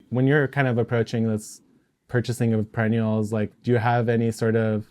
when you're kind of approaching this purchasing of perennials, like, do you have any sort of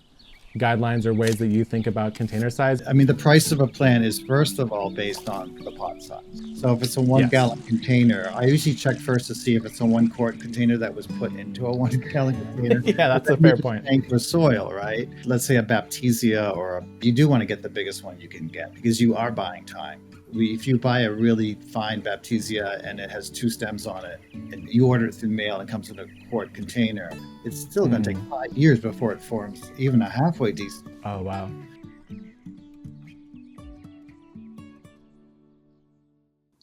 guidelines or ways that you think about container size? I mean, the price of a plant is first of all based on the pot size. So if it's a one Yes. gallon container, I usually check first to see if it's a 1 quart container that was put into a 1 gallon container. Yeah, But that's then a you fair just point. tank for soil, right? Let's say a Baptisia you do want to get the biggest one you can get because you are buying time. If you buy a really fine Baptisia and it has 2 stems on it, and you order it through mail and it comes in a quart container, it's still going to take 5 years before it forms even a halfway decent. Oh, wow.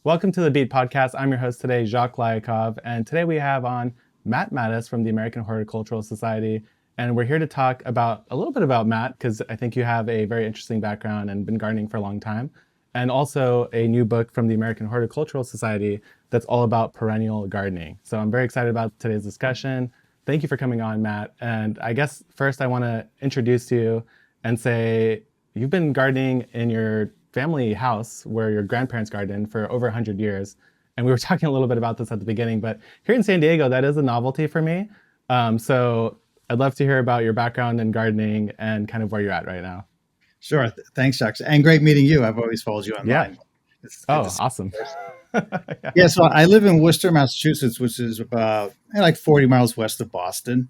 Welcome to the Beet Podcast. I'm your host today, Jacques, and today we have on Matt Mattus from the American Horticultural Society, and we're here to talk about a little bit about Matt, because I think you have a very interesting background and been gardening for a long time, and also a new book from the American Horticultural Society that's all about perennial gardening. So I'm very excited about today's discussion. Thank you for coming on, Matt. And I guess first I want to introduce you and say you've been gardening in your family house where your grandparents gardened for over 100 years. And we were talking a little bit about this at the beginning, but here in San Diego, that is a novelty for me. So I'd love to hear about your background in gardening and kind of where you're at right now. Sure. Thanks, Jacques. And great meeting you. I've always followed you online. Yeah. It's good Oh, to see awesome. Yeah, so I live in Worcester, Massachusetts, which is about like 40 miles west of Boston.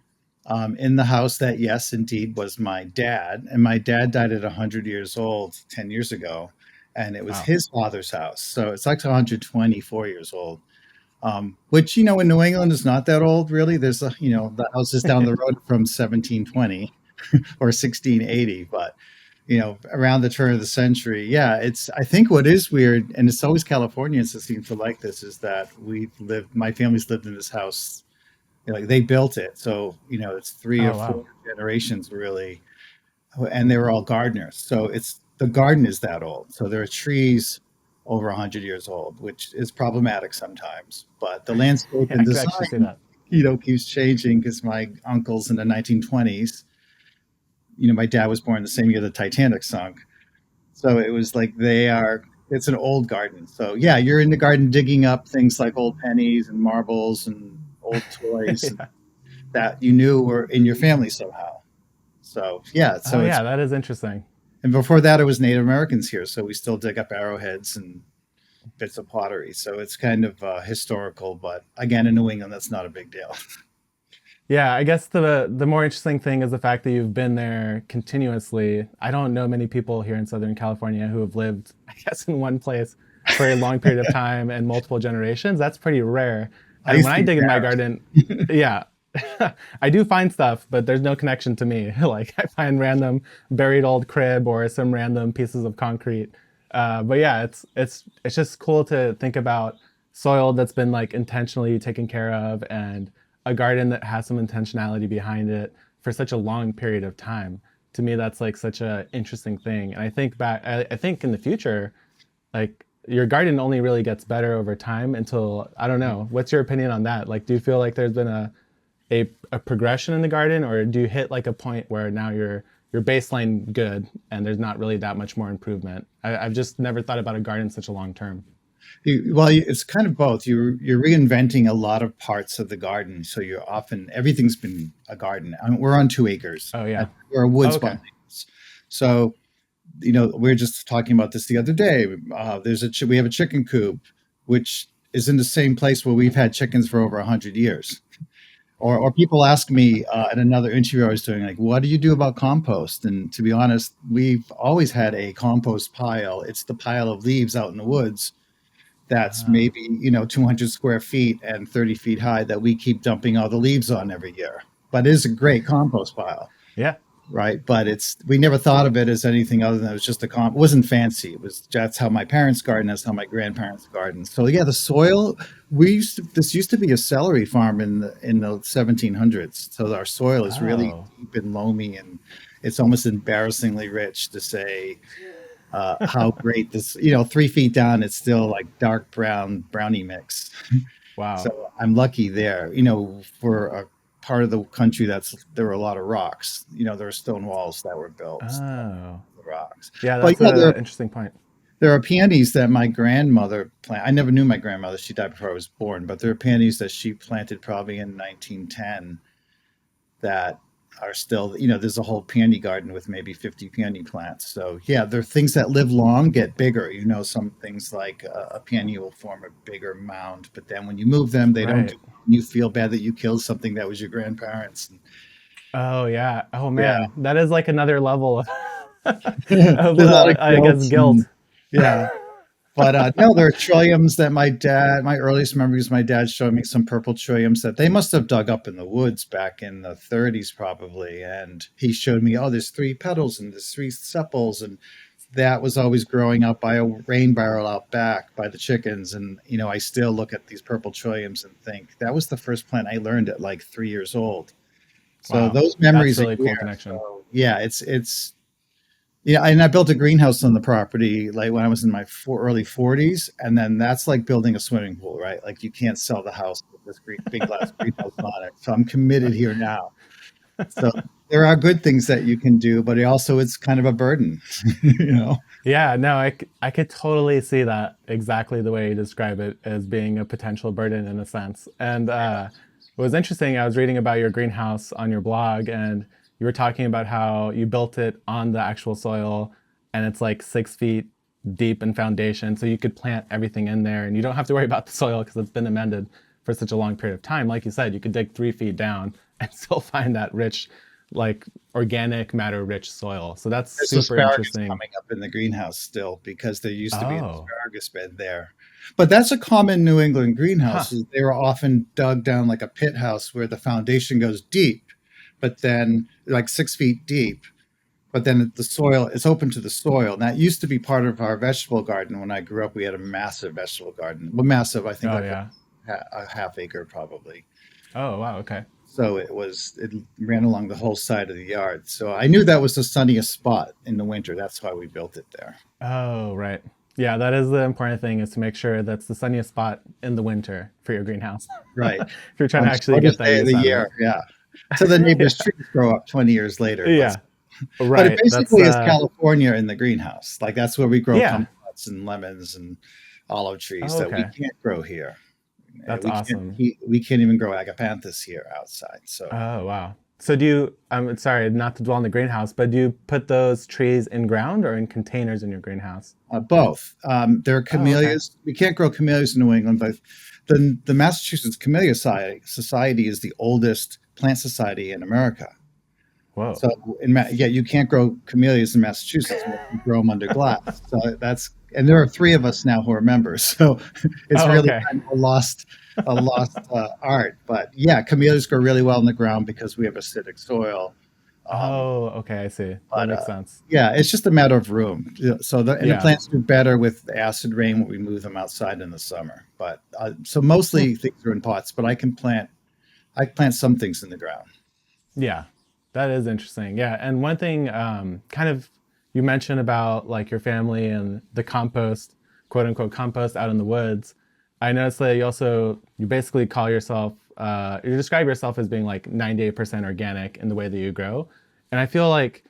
In the house that, yes, indeed, was my dad. And my dad died at 100 years old 10 years ago. And it was Wow. his father's house. So it's like 124 years old, which, in New England is not that old, really. There's, the house is down the road from 1720 or 1680. But around the turn of the century. Yeah, I think what is weird, and it's always Californians that seem to like this, is that my family's lived in this house, like they built it. So, it's three or Oh, four wow. generations really, and they were all gardeners. So the garden is that old. So there are trees over 100 years old, which is problematic sometimes. But the landscape Yeah, and I could actually see design, that. keeps changing because my uncles in the 1920s, my dad was born the same year the Titanic sunk. So it was like it's an old garden. So yeah, you're in the garden digging up things like old pennies and marbles and old toys Yeah. that you knew were in your family somehow. So yeah, Oh, yeah, that is interesting. and before that it was Native Americans here. So we still dig up arrowheads and bits of pottery. So it's kind of historical, but again, in New England, that's not a big deal. Yeah, I guess the more interesting thing is the fact that you've been there continuously. I don't know many people here in Southern California who have lived, I guess, in one place for a long period of time and multiple generations. That's pretty rare. I And used when to I be dig in my embarrassed. garden, yeah, I do find stuff, but there's no connection to me. Like I find random buried old crib or some random pieces of concrete. But yeah, it's just cool to think about soil that's been like intentionally taken care of and a garden that has some intentionality behind it for such a long period of time. To me, that's like such a interesting thing. And I think I think in the future, like your garden only really gets better over time until, I don't know. What's your opinion on that? Like, do you feel like there's been a progression in the garden, or do you hit like a point where now your baseline good and there's not really that much more improvement? I've just never thought about a garden such a long term. It's kind of both. You're reinventing a lot of parts of the garden, so everything's been a garden. I mean, we're on 2 acres. Oh yeah. We're a Oh, wood okay. spontaneous. So we are just talking about this the other day. We have a chicken coop, which is in the same place where we've had chickens for over 100 years. Or people ask me at another interview I was doing, like, what do you do about compost? And to be honest, we've always had a compost pile. It's the pile of leaves out in the woods that's Ah, maybe 200 square feet and 30 feet high that we keep dumping all the leaves on every year. But it is a great compost pile, yeah. right? But we never thought of it as anything other than it was just it wasn't fancy. That's how my parents garden, that's how my grandparents garden. So yeah, the soil, this used to be a celery farm in the 1700s. So our soil is really Oh. deep and loamy, and it's almost embarrassingly rich to say how great this, 3 feet down, it's still like dark brownie mix. Wow. So I'm lucky there, for a part of the country there were a lot of rocks, there are stone walls that were built Oh. the rocks. Yeah, But that's yeah, a interesting point. There are peonies that my grandmother planted. I never knew my grandmother. She died before I was born, but there are peonies that she planted probably in 1910 that are still, there's a whole peony garden with maybe 50 peony plants. So yeah, there are things that live long, get bigger. Some things like a peony will form a bigger mound, but then when you move them, they don't do. Right. You feel bad that you killed something that was your grandparents. Oh yeah. Oh Yeah, man, that is like another level of there's a lot of I guilt. guess guilt. Yeah. But no, there are trilliums that my earliest memories, my dad showed me some purple trilliums that they must have dug up in the woods back in the 30s probably. And he showed me, oh, there's 3 petals and there's 3 sepals. And that was always growing up by a rain barrel out back by the chickens. And, I still look at these purple trilliums and think that was the first plant I learned at like 3 years old. So Wow, those that's memories are really cool here. connection. So, yeah, it's yeah, and I built a greenhouse on the property like when I was in my early 40s, and then that's like building a swimming pool, right? Like you can't sell the house with this big glass greenhouse on it. So I'm committed here now. So there are good things that you can do, but it's kind of a burden, you know. Yeah, no, I could totally see that exactly the way you describe it as being a potential burden in a sense. And it was interesting. I was reading about your greenhouse on your blog, and you were talking about how you built it on the actual soil, and it's like 6 feet deep in foundation, so you could plant everything in there, and you don't have to worry about the soil because it's been amended for such a long period of time. Like you said, you could dig 3 feet down and still find that rich, like organic matter rich soil. So that's There's super asparagus interesting. coming up in the greenhouse still because there used to be an Oh, asparagus bed there. But that's a common New England huh. greenhouse. They were often dug down like a pit house where the foundation goes deep, but then like 6 feet deep. But then the soil is open to the soil. And that used to be part of our vegetable garden. When I grew up, we had a massive vegetable garden. Well, massive, I think Oh like yeah. a half acre probably. Oh wow. Okay. So it ran along the whole side of the yard. So I knew that was the sunniest spot in the winter. That's why we built it there. Oh right. Yeah, that is the important thing, is to make sure that's the sunniest spot in the winter for your greenhouse. Right. If you're trying On to the actually get shortest that day of use the out of it. year. Yeah. So the neighbor's Yeah. trees grow up 20 years later. Yeah. But it Right. That's basically is California in the greenhouse. Like that's where we grow yeah. kumquats and lemons and olive trees Oh, that we okay. can't grow here. That's awesome. We can't even grow agapanthus here outside. So Oh wow. So do you, I'm sorry not to dwell on the greenhouse, but do you put those trees in ground or in containers in your greenhouse? both. There are Oh, okay. camellias. We can't grow camellias in New England, but the Massachusetts Camellia Society is the oldest plant society in America. Whoa. So yeah, you can't grow camellias in Massachusetts unless you grow them under glass. So and there are 3 of us now who are members. So it's Oh, really okay. kind of a lost art. But yeah, camellias grow really well in the ground because we have acidic soil. Um, Oh, okay. I see. That but makes sense. yeah, it's just a matter of room. So the Yeah. plants do better with acid rain when we move them outside in the summer. But so Hmm. mostly things are in pots, but I plant some things in the ground. Yeah. That is interesting. Yeah. And one thing, kind of, you mentioned about like your family and the compost, quote unquote compost out in the woods. I noticed that you basically call yourself, you describe yourself as being like 98% organic in the way that you grow. And I feel like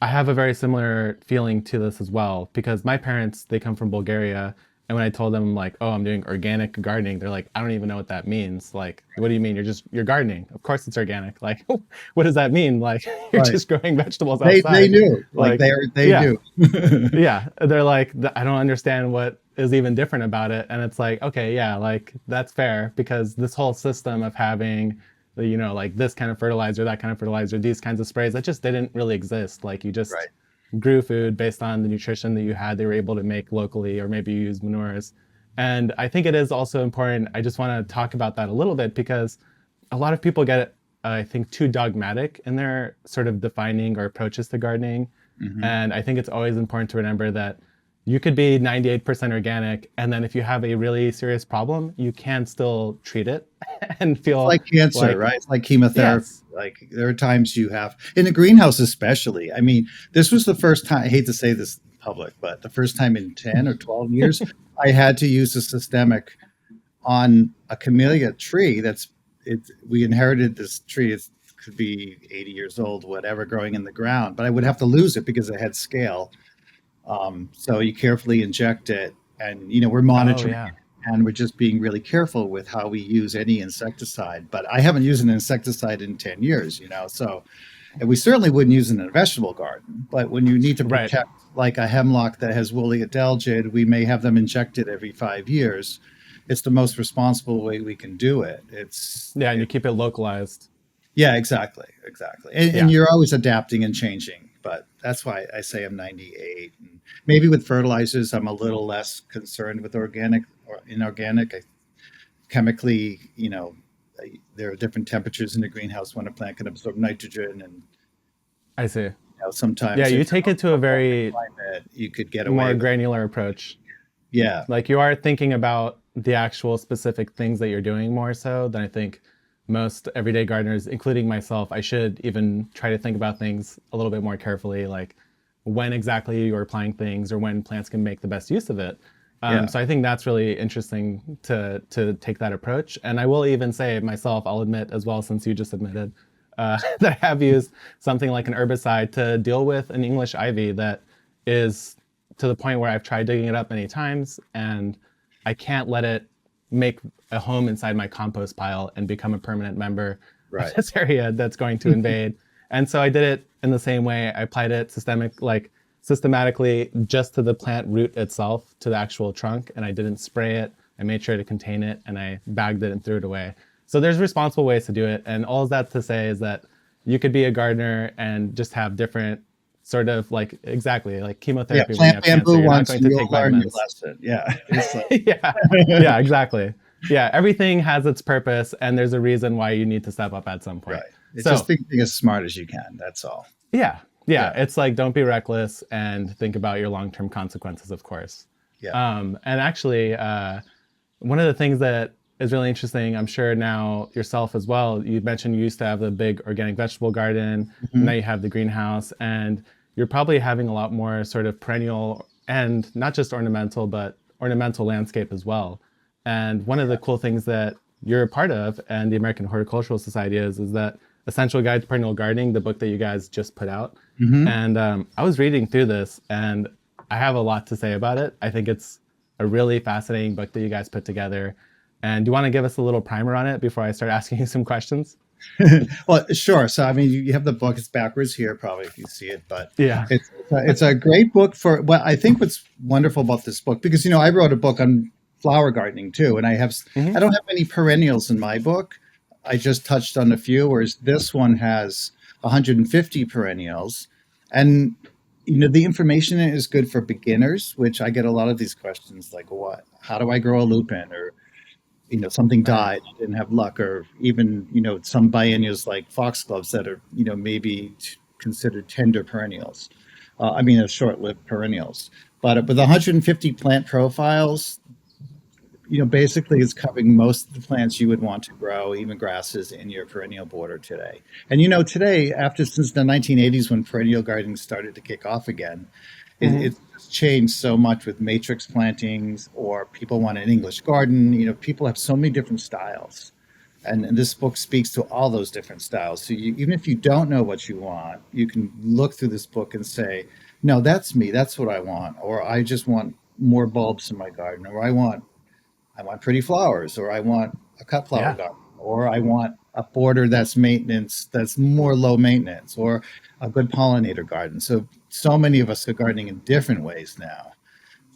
I have a very similar feeling to this as well, because my parents, they come from Bulgaria, and when I told them like, oh, I'm doing organic gardening, they're like, I don't even know what that means. Like, what do you mean? You're gardening. Of course it's organic. Like, what does that mean? Like, you're Right. just growing vegetables They outside. knew, like Like, they yeah, do. yeah. They're like, I don't understand what is even different about it. And it's like, okay, yeah, like that's fair, because this whole system of having like this kind of fertilizer, that kind of fertilizer, these kinds of sprays, that just didn't really exist. Like you just Right. grew food based on the nutrition that you had, they were able to make locally, or maybe you use manures. And I think it is also important. I just want to talk about that a little bit, because a lot of people get, I think, too dogmatic in their sort of defining or approaches to gardening. Hmm. And I think it's always important to remember that you could be 98% organic, and then if you have a really serious problem, you can still treat it and It's feel like cancer, like, right? It's like chemotherapy. yes, Like there are times you have in the greenhouse, especially. I mean, this was the first time. I hate to say this in public, but the first time in 10 or 12 years, I had to use a systemic on a camellia tree. We inherited this tree. It could be 80 years old, whatever, growing in the ground, but I would have to lose it because it had scale. So you carefully inject it, and we're Oh monitoring yeah. it, and we're just being really careful with how we use any insecticide. But I haven't used an insecticide in 10 years, so and we certainly wouldn't use it in a vegetable garden. But when you need to Right. protect like a hemlock that has woolly adelgid, we may have them injected every 5 years. It's the most responsible way we can do it. Yeah, and you keep it localized. Yeah, exactly. And Yeah. you're always adapting and changing. But that's why I say I'm 98. And maybe with fertilizers, I'm a little less concerned with organic or inorganic. Chemically, there are different temperatures in the greenhouse when a plant can absorb nitrogen, and I see. Yeah, sometimes you if take it to a very climate, you could get more away with. granular approach. Yeah, Like you are thinking about the actual specific things that you're doing more so than I think most everyday gardeners, including myself. I should even try to think about things a little bit more carefully, like when exactly you're applying things or when plants can make the best use of it. yeah, So I think that's really interesting to take that approach. And I will even say myself, I'll admit as well, since you just admitted, that I have used something like an herbicide to deal with an English ivy that is to the point where I've tried digging it up many times and I can't let it make a home inside my compost pile and become a permanent member of right. this area that's going to invade. And so I did it in the same way. I applied it systematically just to the plant root itself, to the actual trunk, and I didn't spray it. I made sure to contain it and I bagged it and threw it away. So there's responsible ways to do it. And all that to say is that you could be a gardener and just have different sort of like chemotherapy. Yeah, When you plant have cancer, bamboo you're not once going and to you'll take learn your vitamins. lesson. Yeah. It's Yeah, yeah, exactly. Yeah, everything has its purpose, and there's a reason why you need to step up at some point. right. It's So, just being as smart as you can. That's all. yeah, yeah, Yeah. it's like don't be reckless and think about your long-term consequences, of course. Yeah. And actually, one of the things that is really interesting, I'm sure now yourself as well, you mentioned you used to have the big organic vegetable garden, now Mhm. you have the greenhouse, and you're probably having a lot more sort of perennial and not just ornamental, but ornamental landscape as well. And one of the cool things that you're a part of and the American Horticultural Society is that Essential Guide to Perennial Gardening, the book that you guys just put out. Mhm. And I was reading through this and I have a lot to say about it. I think it's a really fascinating book that you guys put together. And do you want to give us a little primer on it before I start asking you some questions? Well, sure. So, I mean, you have the book. It's backwards here, probably, if you see it, but Yeah. it's a great book for. Well, I think what's wonderful about this book, because I wrote a book on flower gardening too, and I Hmm. don't have any perennials in my book. I just touched on a few, whereas this one has 150 perennials, and the information in it is good for beginners, which I get a lot of these questions like, what? How do I grow a lupin? Or something Right. died, I didn't have luck, or even, some biennials like foxgloves that are, maybe considered tender perennials. Short-lived perennials. But with 150 plant profiles, basically it's covering most of the plants you would want to grow, even grasses, in your perennial border today. And today, since the 1980s when perennial gardening started to kick off again, Hmm. it's changed so much with matrix plantings, or people want an English garden. People have so many different styles. And this book speaks to all those different styles. So even if you don't know what you want, you can look through this book and say, no, that's me. That's what I want. Or I just want more bulbs in my garden. Or I want pretty flowers. Or I want a cut flower Yeah. garden. Or I want a border that's more low maintenance, or a good pollinator garden. So many of us are gardening in different ways now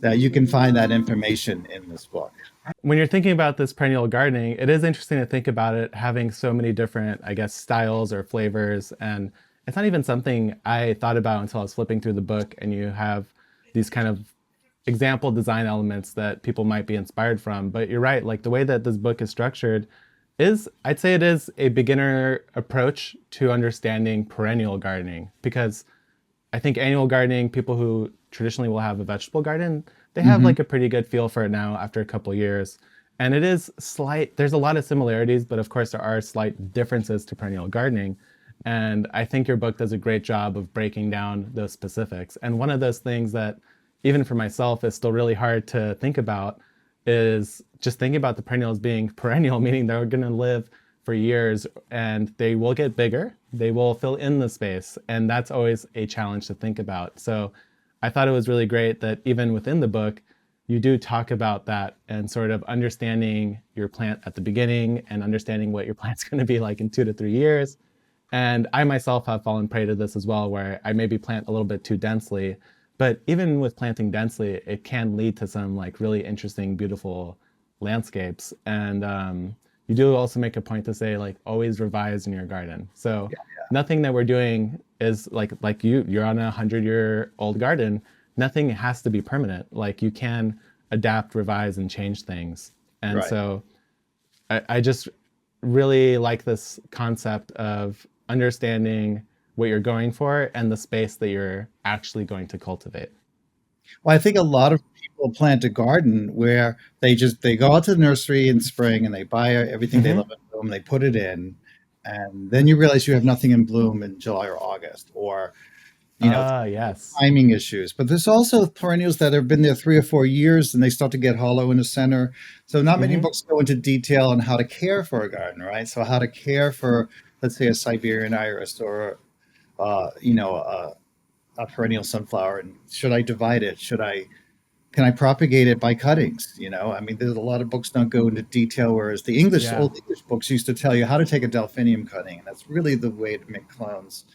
that you can find that information in this book. When you're thinking about this perennial gardening, it is interesting to think about it having so many different, I guess, styles or flavors. And it's not even something I thought about until I was flipping through the book and you have these kind of example design elements that people might be inspired from. But you're right, like the way that this book is structured I'd say it is a beginner approach to understanding perennial gardening because I think annual gardening, people who traditionally will have a vegetable garden, they have Hmm. like a pretty good feel for it now after a couple years. And it is there's a lot of similarities, but of course there are slight differences to perennial gardening. And I think your book does a great job of breaking down those specifics. And one of those things that, even for myself, is still really hard to think about is just thinking about the perennials being perennial, meaning they're going to live for years and they will get bigger. They will fill in the space. And that's always a challenge to think about. So I thought it was really great that even within the book, you do talk about that and sort of understanding your plant at the beginning and understanding what your plant's going to be like in 2 to 3 years. And I myself have fallen prey to this as well, where I maybe plant a little bit too densely. But even with planting densely, it can lead to some like really interesting, beautiful landscapes. And you do also make a point to say like always revise in your garden. So nothing that we're doing is like you're on a 100-year-old garden. Nothing has to be permanent. Like you can adapt, revise, and change things. And so I just really like this concept of understanding what you're going for and the space that you're actually going to cultivate. Well, I think a lot of people plant a garden where they go out to the nursery in spring and they buy everything they love in bloom, they put it in, and then you realize you have nothing in bloom in July or August, or timing issues. But there's also perennials that have been there 3 or 4 years and they start to get hollow in the center. So not many books go into detail on how to care for a garden, right? So how to care for, let's say, a Siberian iris or a perennial sunflower, and should I divide it? Can I propagate it by cuttings? I mean, there's a lot of books don't go into detail, whereas the old English books used to tell you how to take a delphinium cutting, and that's really the way to make clones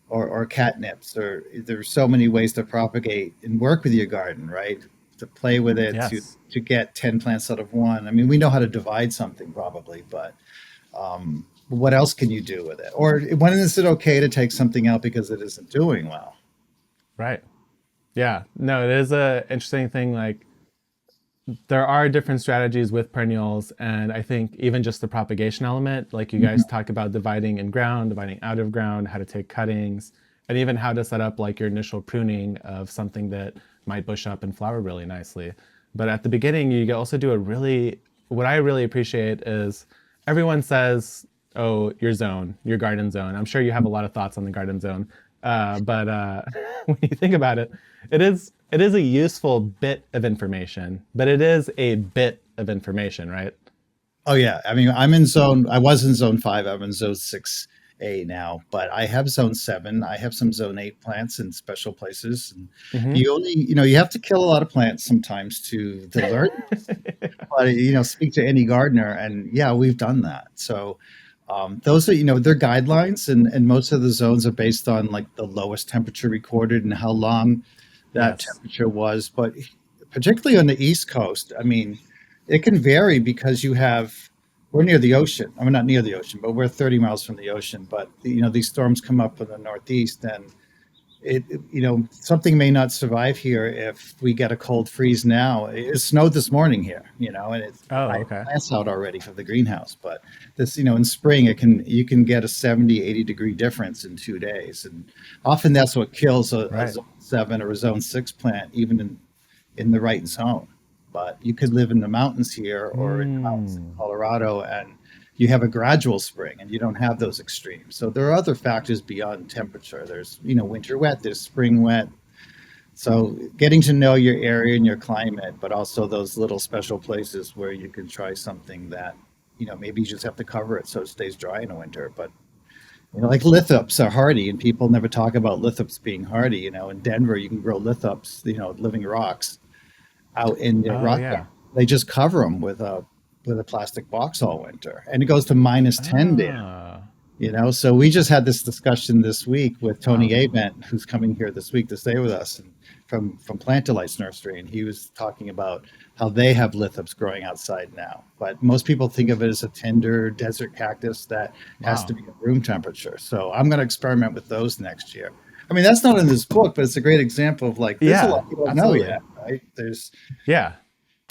or catnips. Or there's so many ways to propagate and work with your garden, right? To play with it, to get 10 plants out of one. I mean, we know how to divide something probably, but what else can you do with it? Or when is it okay to take something out because it isn't doing well? Right. Yeah. No, it is a interesting thing. Like there are different strategies with perennials, and I think even just the propagation element, like you guys talk about dividing in ground, dividing out of ground, how to take cuttings, and even how to set up like your initial pruning of something that might bush up and flower really nicely. But at the beginning, you also do what I really appreciate is everyone says, oh, your garden zone. I'm sure you have a lot of thoughts on the garden zone. But when you think about it, it is a useful bit of information, but it is a bit of information, right? Oh yeah. I mean, I was in zone 5, I'm in zone 6A now, but I have zone 7. I have some zone 8 plants in special places. And you have to kill a lot of plants sometimes to learn, but speak to any gardener, and we've done that. So those are, they're guidelines, and most of the zones are based on like the lowest temperature recorded and how long that temperature was. But particularly on the East Coast, I mean, it can vary because we're near the ocean. I mean, not near the ocean, but we're 30 miles from the ocean. But, these storms come up in the Northeast, and something may not survive here if we get a cold freeze now. It snowed this morning here, and it's plants out already for the greenhouse. But this, in spring, you can get a 70, 80 degree difference in 2 days. And often that's what kills a zone 7 or a zone 6 plant, even in the right zone. But you could live in the mountains here or in the mountains in Colorado, and you have a gradual spring and you don't have those extremes. So there are other factors beyond temperature. There's, winter wet, there's spring wet. So getting to know your area and your climate, but also those little special places where you can try something that, maybe you just have to cover it so it stays dry in the winter. But, like lithops are hardy, and people never talk about lithops being hardy. In Denver, you can grow lithops, living rocks out in the rock. Yeah. They just cover them with a plastic box all winter, and it goes to -10 down. So we just had this discussion this week with Tony Abent, who's coming here this week to stay with us, and from Plant Delights Nursery, and he was talking about how they have lithops growing outside now. But most people think of it as a tender desert cactus that has to be at room temperature. So I'm going to experiment with those next year. I mean, that's not in this book, but it's a great example of there's a lot people don't know yet, right?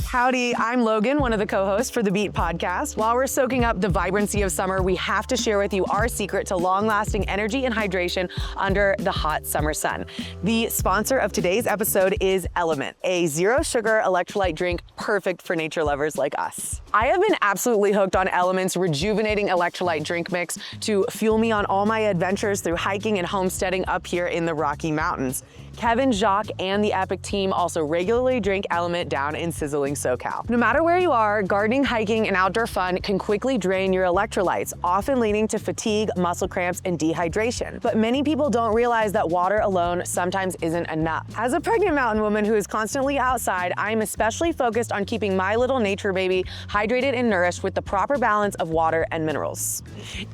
Howdy, I'm Logan, one of the co-hosts for the Beet Podcast. While we're soaking up the vibrancy of summer, we have to share with you our secret to long-lasting energy and hydration under the hot summer sun. The sponsor of today's episode is Element, a zero-sugar electrolyte drink perfect for nature lovers like us. I have been absolutely hooked on Element's rejuvenating electrolyte drink mix to fuel me on all my adventures through hiking and homesteading up here in the Rocky Mountains. Kevin, Jacques, and the Epic team also regularly drink Element down in sizzling SoCal. No matter where you are, gardening, hiking, and outdoor fun can quickly drain your electrolytes, often leading to fatigue, muscle cramps, and dehydration. But many people don't realize that water alone sometimes isn't enough. As a pregnant mountain woman who is constantly outside, I am especially focused on keeping my little nature baby hydrated and nourished with the proper balance of water and minerals.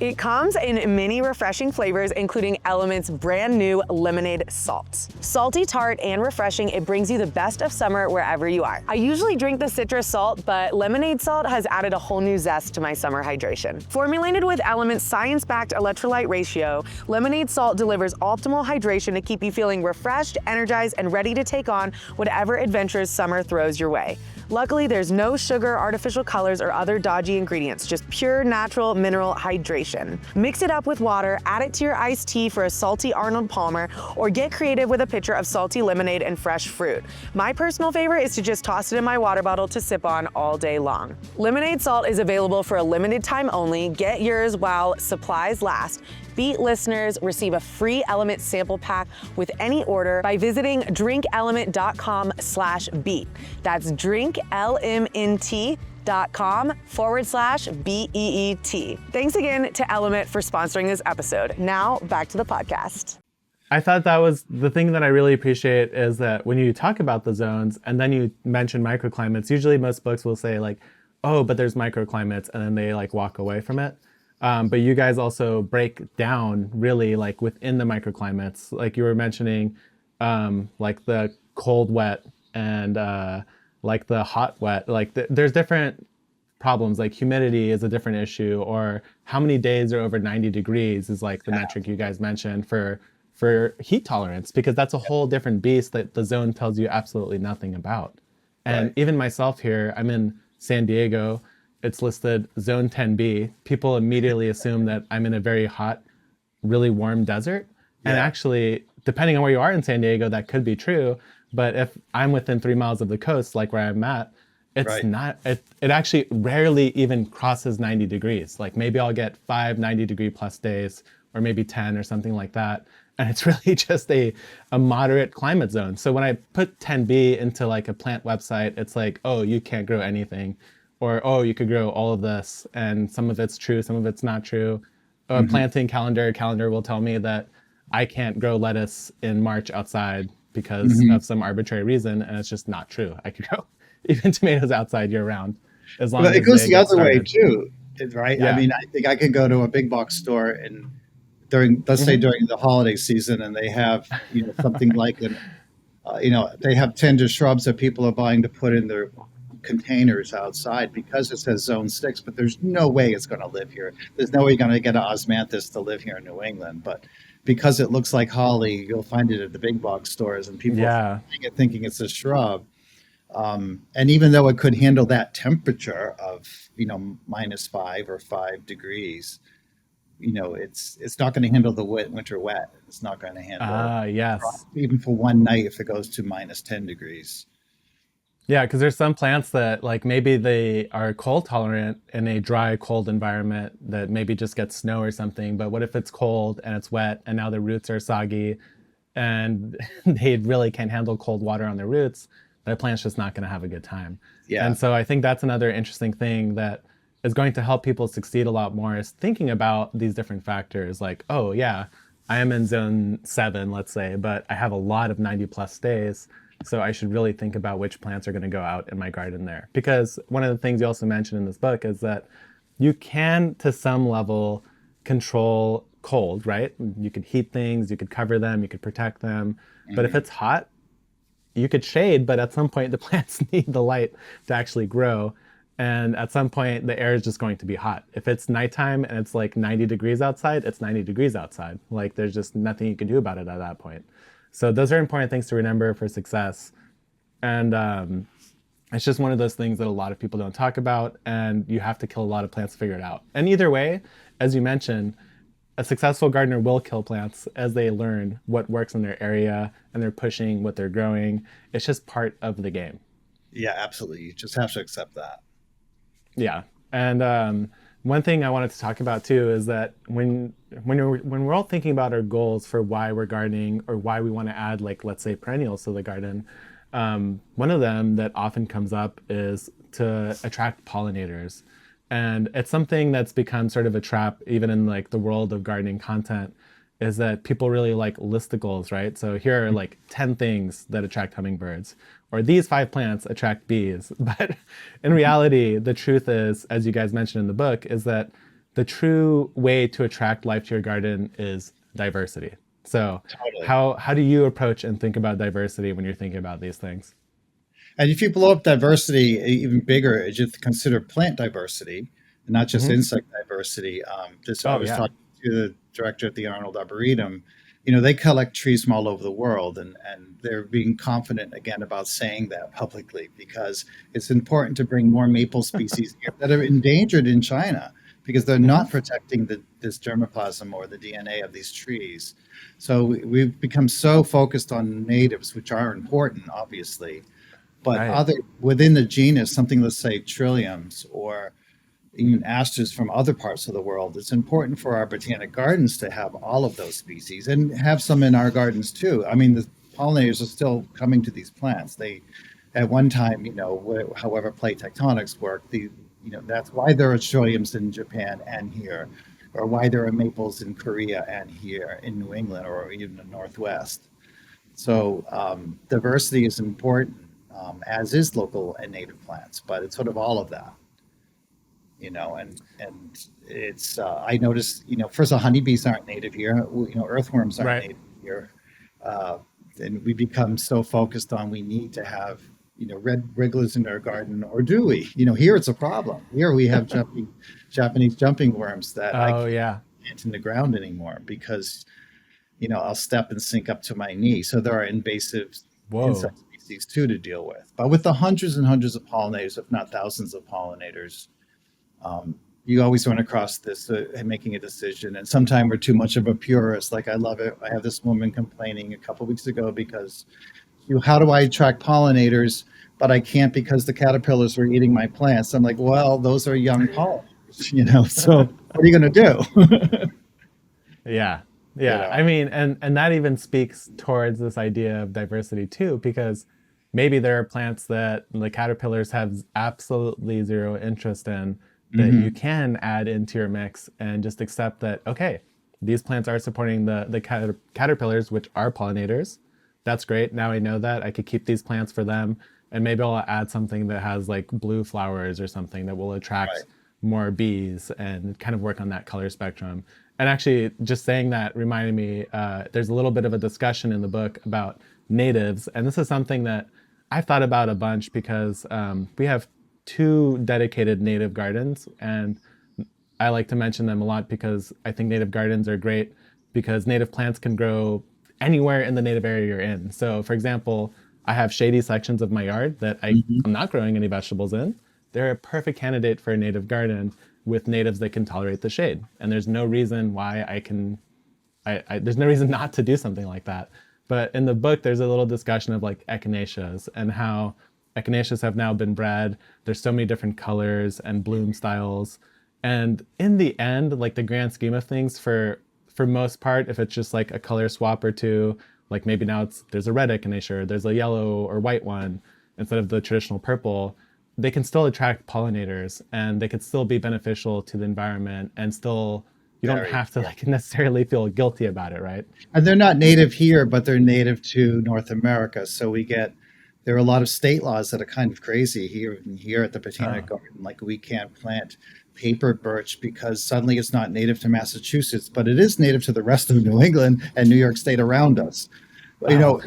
It comes in many refreshing flavors, including Element's brand new lemonade salt. Salty, tart, and refreshing, it brings you the best of summer wherever you are. I usually drink the citrus salt, but lemonade salt has added a whole new zest to my summer hydration. Formulated with Element's science-backed electrolyte ratio, lemonade salt delivers optimal hydration to keep you feeling refreshed, energized, and ready to take on whatever adventures summer throws your way. Luckily, there's no sugar, artificial colors, or other dodgy ingredients, just pure natural mineral hydration. Mix it up with water, add it to your iced tea for a salty Arnold Palmer, or get creative with a pitcher of salty lemonade and fresh fruit. My personal favorite is to just toss it in my water bottle to sip on all day long. Lemonade salt is available for a limited time only. Get yours while supplies last. Beet listeners receive a free Element sample pack with any order by visiting drinkelement.com/beet. That's drinklmnt.com/BEET. Thanks again to Element for sponsoring this episode. Now back to the podcast. I thought that was the thing that I really appreciate is that when you talk about the zones and then you mention microclimates, usually most books will say like, oh, but there's microclimates, and then they like walk away from it. But you guys also break down really like within the microclimates, like you were mentioning, like the cold wet and like the hot wet, like there's different problems, like humidity is a different issue, or how many days are over 90 degrees is like the metric you guys mentioned for heat tolerance, because that's a whole different beast that the zone tells you absolutely nothing about. And even myself here, I'm in San Diego. It's listed zone 10B. People immediately assume that I'm in a very hot, really warm desert. And actually, depending on where you are in San Diego, that could be true. But if I'm within 3 miles of the coast, like where I'm at, it's not, it actually rarely even crosses 90 degrees. Like maybe I'll get 5 90-degree plus days, or maybe 10 or something like that. And it's really just a moderate climate zone. So when I put 10B into like a plant website, it's like, oh, you can't grow anything. Or, oh, you could grow all of this. And some of it's true, some of it's not true. A planting calendar will tell me that I can't grow lettuce in March outside because of some arbitrary reason. And it's just not true. I could grow even tomatoes outside year round. As long as it goes they the get other way started. too, right? Yeah. I mean, I think I could go to a big box store and during, let's say during the holiday season, and they have, something like an, they have tender shrubs that people are buying to put in their containers outside because it says zone 6, but there's no way it's going to live here. There's no way you're going to get an osmanthus to live here in New England, but because it looks like holly, you'll find it at the big box stores, and people are thinking it's a shrub. And even though it could handle that temperature of, -5 or 5 degrees, it's not going to handle the winter wet. It's not going to handle even for one night if it goes to -10 degrees. Yeah, because there's some plants that like maybe they are cold tolerant in a dry, cold environment that maybe just gets snow or something. But what if it's cold and it's wet and now the roots are soggy and they really can't handle cold water on their roots? That plant's just not going to have a good time. Yeah. And so I think that's another interesting thing that is going to help people succeed a lot more, is thinking about these different factors. Like, oh yeah, I am in zone 7, let's say, but I have a lot of 90 plus days. So I should really think about which plants are going to go out in my garden there. Because one of the things you also mentioned in this book is that you can, to some level, control cold, right? You could heat things, you could cover them, you could protect them. But if it's hot, you could shade, but at some point the plants need the light to actually grow. And at some point the air is just going to be hot. If it's nighttime and it's like 90 degrees outside, it's 90 degrees outside. Like there's just nothing you can do about it at that point. So those are important things to remember for success. And it's just one of those things that a lot of people don't talk about, and you have to kill a lot of plants to figure it out. And either way, as you mentioned, a successful gardener will kill plants as they learn what works in their area and they're pushing what they're growing. It's just part of the game. Yeah, absolutely. You just have to accept that. Yeah. And one thing I wanted to talk about too is that when we're all thinking about our goals for why we're gardening or why we want to add, like, let's say, perennials to the garden, one of them that often comes up is to attract pollinators. And it's something that's become sort of a trap even in like the world of gardening content, is that people really like listicles, right? So here are like 10 things that attract hummingbirds, or these 5 plants attract bees. But in reality, the truth is, as you guys mentioned in the book, is that the true way to attract life to your garden is diversity. So Totally. how do you approach and think about diversity when you're thinking about these things? And if you blow up diversity even bigger, is you consider plant diversity and not just insect diversity. I was talking to the director at the Arnold Arboretum. They collect trees from all over the world, and they're being confident again about saying that publicly, because it's important to bring more maple species here that are endangered in China, because they're not protecting this germplasm or the DNA of these trees. So we've become so focused on natives, which are important, obviously, but other within the genus, something, let's say trilliums or even asters from other parts of the world, it's important for our botanic gardens to have all of those species and have some in our gardens too. I mean, the pollinators are still coming to these plants. They, at one time, however plate tectonics work, that's why there are trilliums in Japan and here, or why there are maples in Korea and here in New England or even the Northwest. So diversity is important, as is local and native plants, but it's sort of all of that. And it's I noticed, first of all, honeybees aren't native here. Earthworms aren't native here. And we become so focused on we need to have red wrigglers in our garden, or do we? Here it's a problem. Here we have Japanese jumping worms that I can't plant in the ground anymore because I'll step and sink up to my knee. So there are invasive insect species too to deal with. But with the hundreds and hundreds of pollinators, if not thousands of pollinators, you always run across this making a decision. And sometimes we're too much of a purist. Like, I love it. I have this woman complaining a couple of weeks ago because how do I attract pollinators, but I can't because the caterpillars were eating my plants. I'm like, well, those are young pollinators, so what are you going to do? Yeah. I mean, and that even speaks towards this idea of diversity too, because maybe there are plants that the caterpillars have absolutely zero interest in, that you can add into your mix and just accept that, okay, these plants are supporting the caterpillars, which are pollinators. That's great. Now I know that I could keep these plants for them, and maybe I'll add something that has like blue flowers or something that will attract more bees and kind of work on that color spectrum. And actually, just saying that reminded me, there's a little bit of a discussion in the book about natives, and this is something that I've thought about a bunch because we have 2 dedicated native gardens, and I like to mention them a lot because I think native gardens are great because native plants can grow anywhere in the native area you're in. So for example, I have shady sections of my yard that I'm not growing any vegetables in. They're a perfect candidate for a native garden with natives that can tolerate the shade. And there's no reason why there's no reason not to do something like that. But in the book, there's a little discussion of like echinaceas and how echinaceas have now been bred. There's so many different colors and bloom styles. And in the end, like the grand scheme of things, for most part, if it's just like a color swap or two, like maybe now there's a red echinacea, or there's a yellow or white one instead of the traditional purple, they can still attract pollinators and they could still be beneficial to the environment, and still you don't have to like necessarily feel guilty about it, right? And they're not native here, but they're native to North America. So there are a lot of state laws that are kind of crazy here at the Botanic Garden. Like, we can't plant paper birch because suddenly it's not native to Massachusetts, but it is native to the rest of New England and New York State around us. You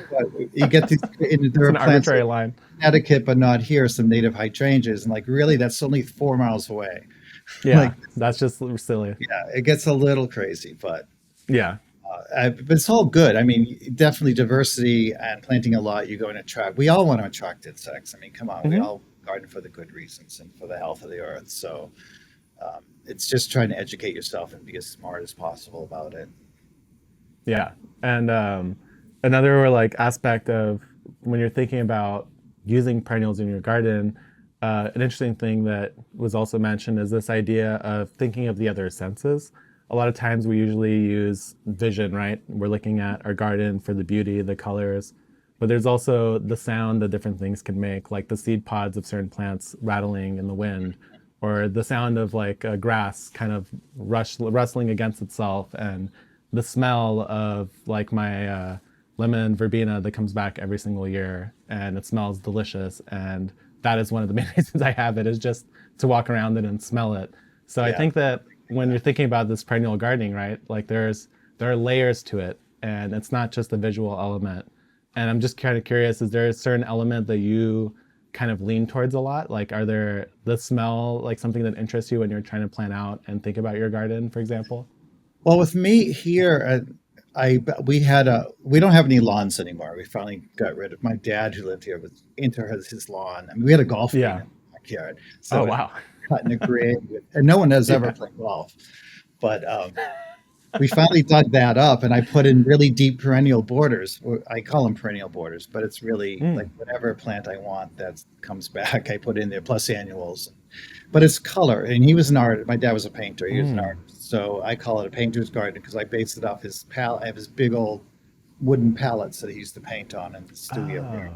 get these. There are an plants arbitrary line. Connecticut, but not here. Some native hydrangeas, and like, really, that's only 4 miles away. Yeah, that's just silly. Yeah, it gets a little crazy, but yeah. But it's all good. I mean, definitely diversity and planting a lot. You're going to attract. We all want to attract insects. I mean, come on, we all garden for the good reasons and for the health of the earth. So it's just trying to educate yourself and be as smart as possible about it. Yeah, and another like aspect of when you're thinking about using perennials in your garden, an interesting thing that was also mentioned is this idea of thinking of the other senses. A lot of times we usually use vision, right? We're looking at our garden for the beauty, the colors, but there's also the sound that different things can make, like the seed pods of certain plants rattling in the wind, or the sound of like a grass kind of rustling against itself, and the smell of like my lemon verbena that comes back every single year, and it smells delicious. And that is one of the main reasons I have it, is just to walk around it and smell it. So I Yeah. think that when you're thinking about this perennial gardening, right, like there are layers to it, and it's not just a visual element. And I'm just kind of curious, is there a certain element that you kind of lean towards a lot? Like, are there the smell, like something that interests you when you're trying to plan out and think about your garden, for example? Well, with me here, we don't have any lawns anymore. We finally got rid of my dad who lived here was into his lawn. I mean, we had a golf green Yeah. in the backyard, Oh, so wow. cut in a grid, and no one has ever Yeah. played golf. But we finally dug that up, and I put in really deep perennial borders. I call them perennial borders, but it's really like Mm. whatever plant I want that comes back, I put in there, plus annuals. But it's color, and he was an artist. My dad was a painter. He was an Mm. artist, so I call it a painter's garden because I based it off his palette. I have his big old wooden palettes that he used to paint on in the studio here.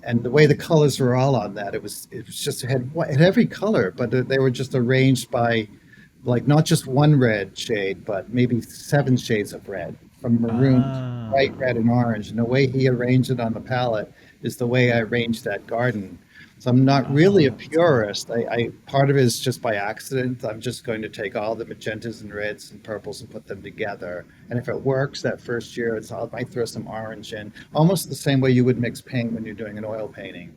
And the way the colors were all on that, it was just it had every color, but they were just arranged by like not just one red shade, but maybe 7 shades of red, from maroon to bright Ah. red and orange. And the way he arranged it on the palette is the way I arranged that garden. So I'm not really a Oh, that's cool. purist. I part of it is just by accident. I'm just going to take all the magentas and reds and purples and put them together. And if it works that first year, I might throw some orange in, almost the same way you would mix paint when you're doing an oil painting.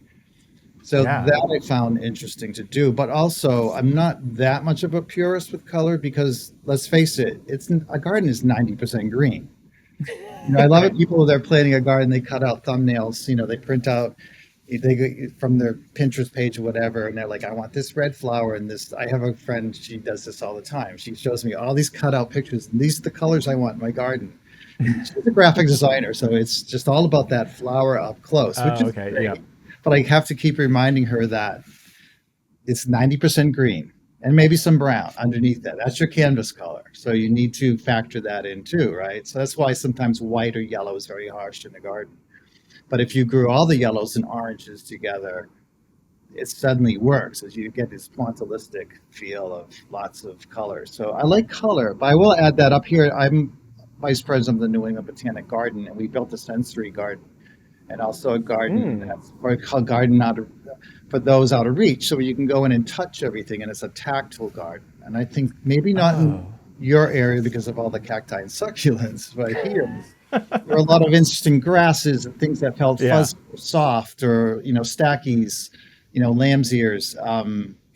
So Yeah. that I found interesting to do, but also I'm not that much of a purist with color because let's face it, it's a garden is 90% green. I love it. Right. People, they're planning a garden, they cut out thumbnails, they print out from their Pinterest page or whatever, and they're like, I want this red flower and this. I have a friend, she does this all the time. She shows me all these cutout pictures, and these are the colors I want in my garden. And she's a graphic designer, so it's just all about that flower up close, which Oh, is okay. great. Yep. But I have to keep reminding her that it's 90% green and maybe some brown underneath that. That's your canvas color. So you need to factor that in too, right? So that's why sometimes white or yellow is very harsh in the garden. But if you grew all the yellows and oranges together, it suddenly works as you get this pointillistic feel of lots of color. So I like color, but I will add that up here. I'm vice president of the New England Botanic Garden, and we built a sensory garden and also a garden Mm. that's or called garden out of for those out of reach, so you can go in and touch everything, and it's a tactile garden. And I think maybe not in Oh. your area because of all the cacti and succulents, but here there are a lot of interesting grasses and things that felt Yeah. fuzzy or soft, or stackies, lamb's ears,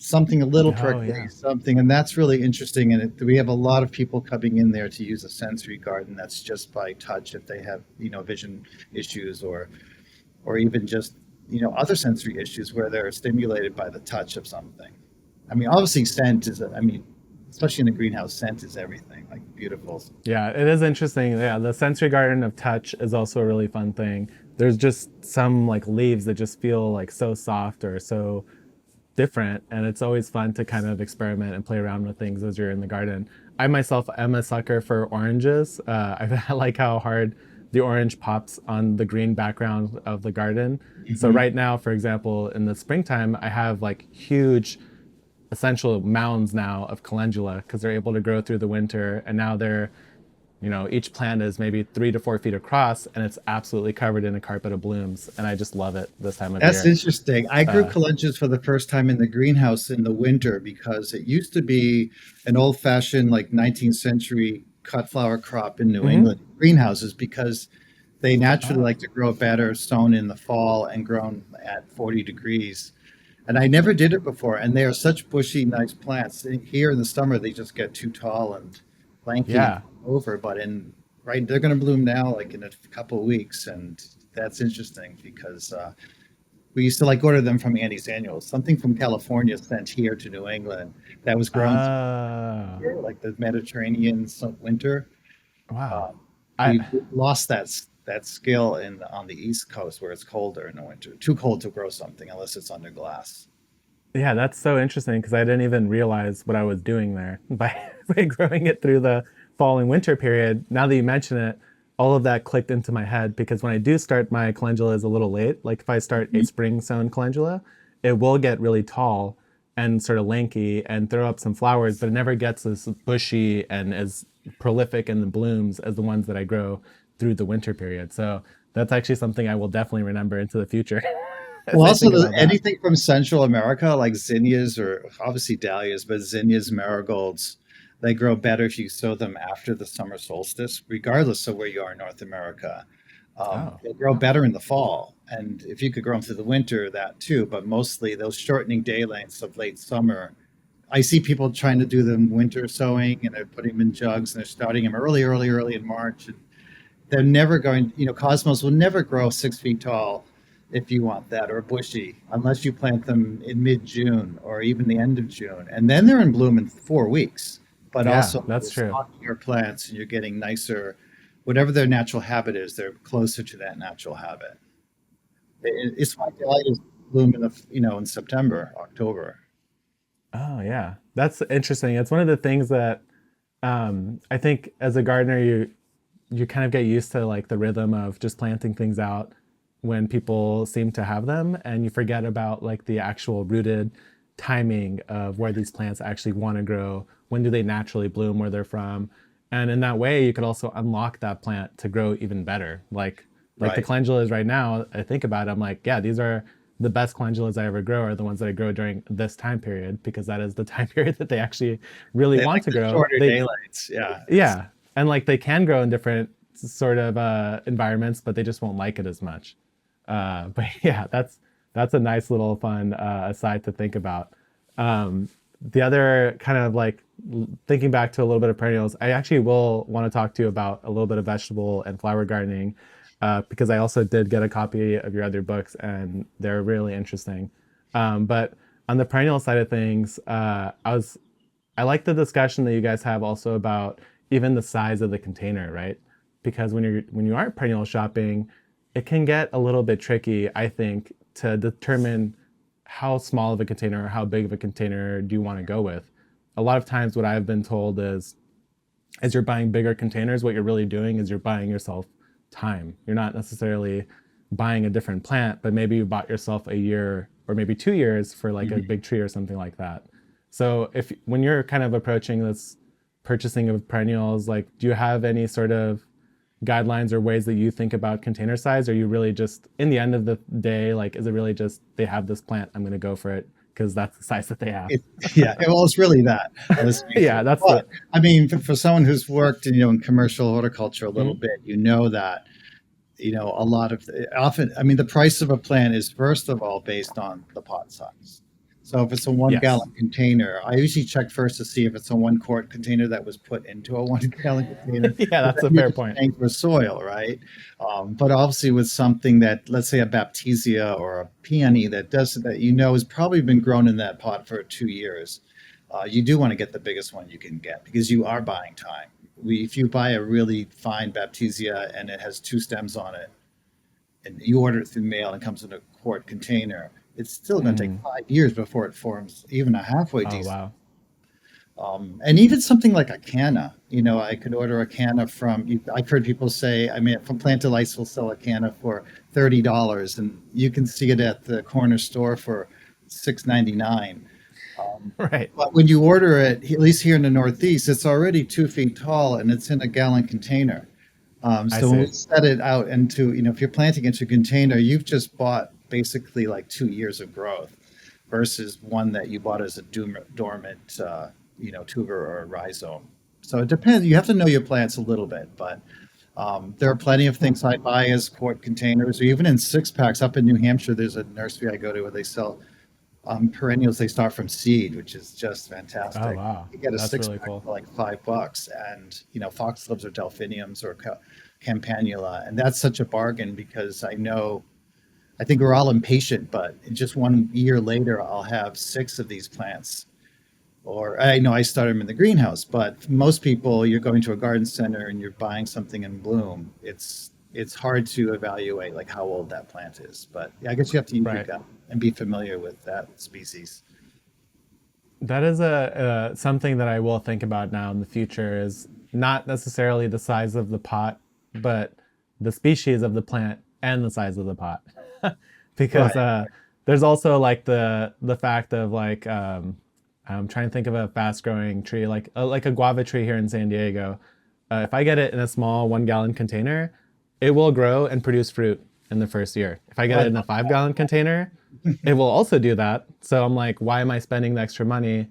something a little Oh, prickly, yeah. something, and that's really interesting. And we have a lot of people coming in there to use a sensory garden. That's just by touch if they have vision issues, or even just other sensory issues where they're stimulated by the touch of something. I mean, obviously scent is, especially in a greenhouse, scent is everything, like beautiful. Yeah, it is interesting. Yeah, the sensory garden of touch is also a really fun thing. There's just some like leaves that just feel like so soft or so different, and it's always fun to kind of experiment and play around with things as you're in the garden. I myself am a sucker for oranges. I like how hard the orange pops on the green background of the garden. So Mhm. right now, for example, in the springtime, I have like huge essential mounds now of calendula because they're able to grow through the winter, and now they're, each plant is maybe 3 to 4 feet across, and it's absolutely covered in a carpet of blooms, and I just love it this time of That's year. interesting. I grew Uh, calendulas for the first time in the greenhouse in the winter because it used to be an old-fashioned, like 19th century cut flower crop in New mhm. England greenhouses because they naturally Oh, like to grow better sown in the fall and grown at 40 degrees. And I never did it before. And they are such bushy, nice plants. Here in the summer, they just get too tall and lanky and yeah. over. But they're going to bloom now, like in a couple of weeks. And that's interesting because we used to like order them from Andy's Annuals, something from California sent here to New England that was grown Oh, here, like the Mediterranean winter. wow. Um, I we lost that that skill on the East Coast where it's colder in the winter, too cold to grow something unless it's under glass. Yeah, that's so interesting because I didn't even realize what I was doing there by growing it through the fall and winter period. Now that you mention it, all of that clicked into my head because when I do start my calendulas a little late, like if I start a spring sown calendula, it will get really tall and sort of lanky and throw up some flowers, but it never gets as bushy and as prolific in the blooms as the ones that I grow through the winter period. So that's actually something I will definitely remember into the future. Well, also anything from Central America, like zinnias or obviously dahlias, but zinnias, marigolds, they grow better if you sow them after the summer solstice, regardless of where you are in North America. They grow better in the fall. And if you could grow them through the winter, that too, but mostly those shortening day lengths of late summer. I see people trying to do them winter sowing and they're putting them in jugs and they're starting them early in March. And they're never going, cosmos will never grow 6 feet tall if you want that, or bushy, unless you plant them in mid-June or even the end of June. And then they're in bloom in 4 weeks. But yeah, also, that's true. Your plants and you're getting nicer, whatever their natural habit is, they're closer to that natural habit. It's my delight is bloom in September, October. Oh yeah, that's interesting. It's one of the things that I think as a gardener, you kind of get used to like the rhythm of just planting things out when people seem to have them, and you forget about like the actual rooted timing of where these plants actually want to grow. When do they naturally bloom where they're from? And in that way, you could also unlock that plant to grow even better. Like Right. the calendulas right now, I think about it, I'm like, yeah, these are the best calendulas I ever grow are the ones that I grow during this time period, because that is the time period that they actually really They want like to the grow. shorter daylights. Yeah. Yeah. And like they can grow in different sort of environments, but they just won't like it as much. But yeah, that's a nice little fun aside to think about. The other kind of like thinking back to a little bit of perennials, I actually will want to talk to you about a little bit of vegetable and flower gardening, because I also did get a copy of your other books and they're really interesting. But on the perennial side of things, I like the discussion that you guys have also about even the size of the container, right? Because when you aren't perennial shopping, it can get a little bit tricky, I think, to determine how small of a container or how big of a container do you want to go with. A lot of times what I've been told is, as you're buying bigger containers, what you're really doing is you're buying yourself time. You're not necessarily buying a different plant, but maybe you bought yourself a year or maybe 2 years for like a big tree or something like that. So when you're kind of approaching this purchasing of perennials, like, do you have any sort of guidelines or ways that you think about container size? Or are you really just, in the end of the day, like, is it really just they have this plant, I'm going to go for it because that's the size that they have? Well, it's really that. Yeah, that's but, I mean, for someone who's worked in commercial horticulture a little bit, that a lot of often, I mean, the price of a plant is first of all based on the pot size. So if it's a 1 gallon container, I usually check first to see if it's a 1 quart container that was put into a 1 gallon container. Yeah, that's a fair point. For soil, right? But obviously with something that, let's say a Baptisia or a peony that has probably been grown in that pot for 2 years, you do want to get the biggest one you can get because you are buying time. If you buy a really fine Baptisia and it has 2 stems on it, and you order it through mail and it comes in a quart container, it's still going to take 5 years before it forms even a halfway decent. Wow. And even something like a canna, I could order a canna I've heard people say, from Plant Delights will sell a canna for $30 and you can see it at the corner store for $6.99. Right. But when you order it, at least here in the Northeast, it's already 2 feet tall and it's in a gallon container. So when we set it out into, if you're planting into a container, you've just bought basically like 2 years of growth versus one that you bought as a dormant, tuber or a rhizome. So it depends. You have to know your plants a little bit, but there are plenty of things I buy as quart containers or even in 6-packs. Up in New Hampshire, there's a nursery I go to where they sell perennials. They start from seed, which is just fantastic. Oh, wow. You get a That's 6-pack really cool. for like $5 and, foxgloves or delphiniums or campanula. And that's such a bargain because I think we're all impatient, but just 1 year later, I'll have 6 of these plants. Or I know I started them in the greenhouse, but most people, you're going to a garden center and you're buying something in bloom. It's it's hard to evaluate like how old that plant is. But I guess you have to use your gut and be familiar with that species. That is a something that I will think about now in the future, is not necessarily the size of the pot, but the species of the plant and the size of the pot. Because there's also like the fact of like, I'm trying to think of a fast growing tree, like a guava tree here in San Diego. If I get it in a small 1 gallon container, it will grow and produce fruit in the first year. If I get it in a 5 gallon container, it will also do that. So I'm like, why am I spending the extra money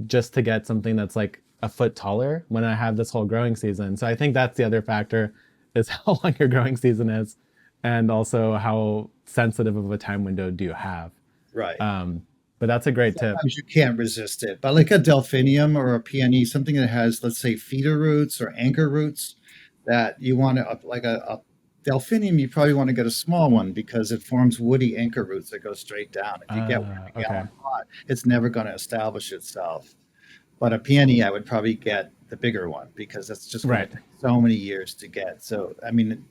just to get something that's like a foot taller when I have this whole growing season? So I think that's the other factor, is how long your growing season is, and also how sensitive of a time window do you have. Right. But that's a great tip. Sometimes you can't resist it. But like a delphinium or a peony, something that has, let's say, feeder roots or anchor roots, that you want to, like a delphinium, you probably want to get a small one because it forms woody anchor roots that go straight down. If you get one in a gallon pot, it's never going to establish itself. But a peony, I would probably get the bigger one because that's just going to take so many years to get. So, I mean,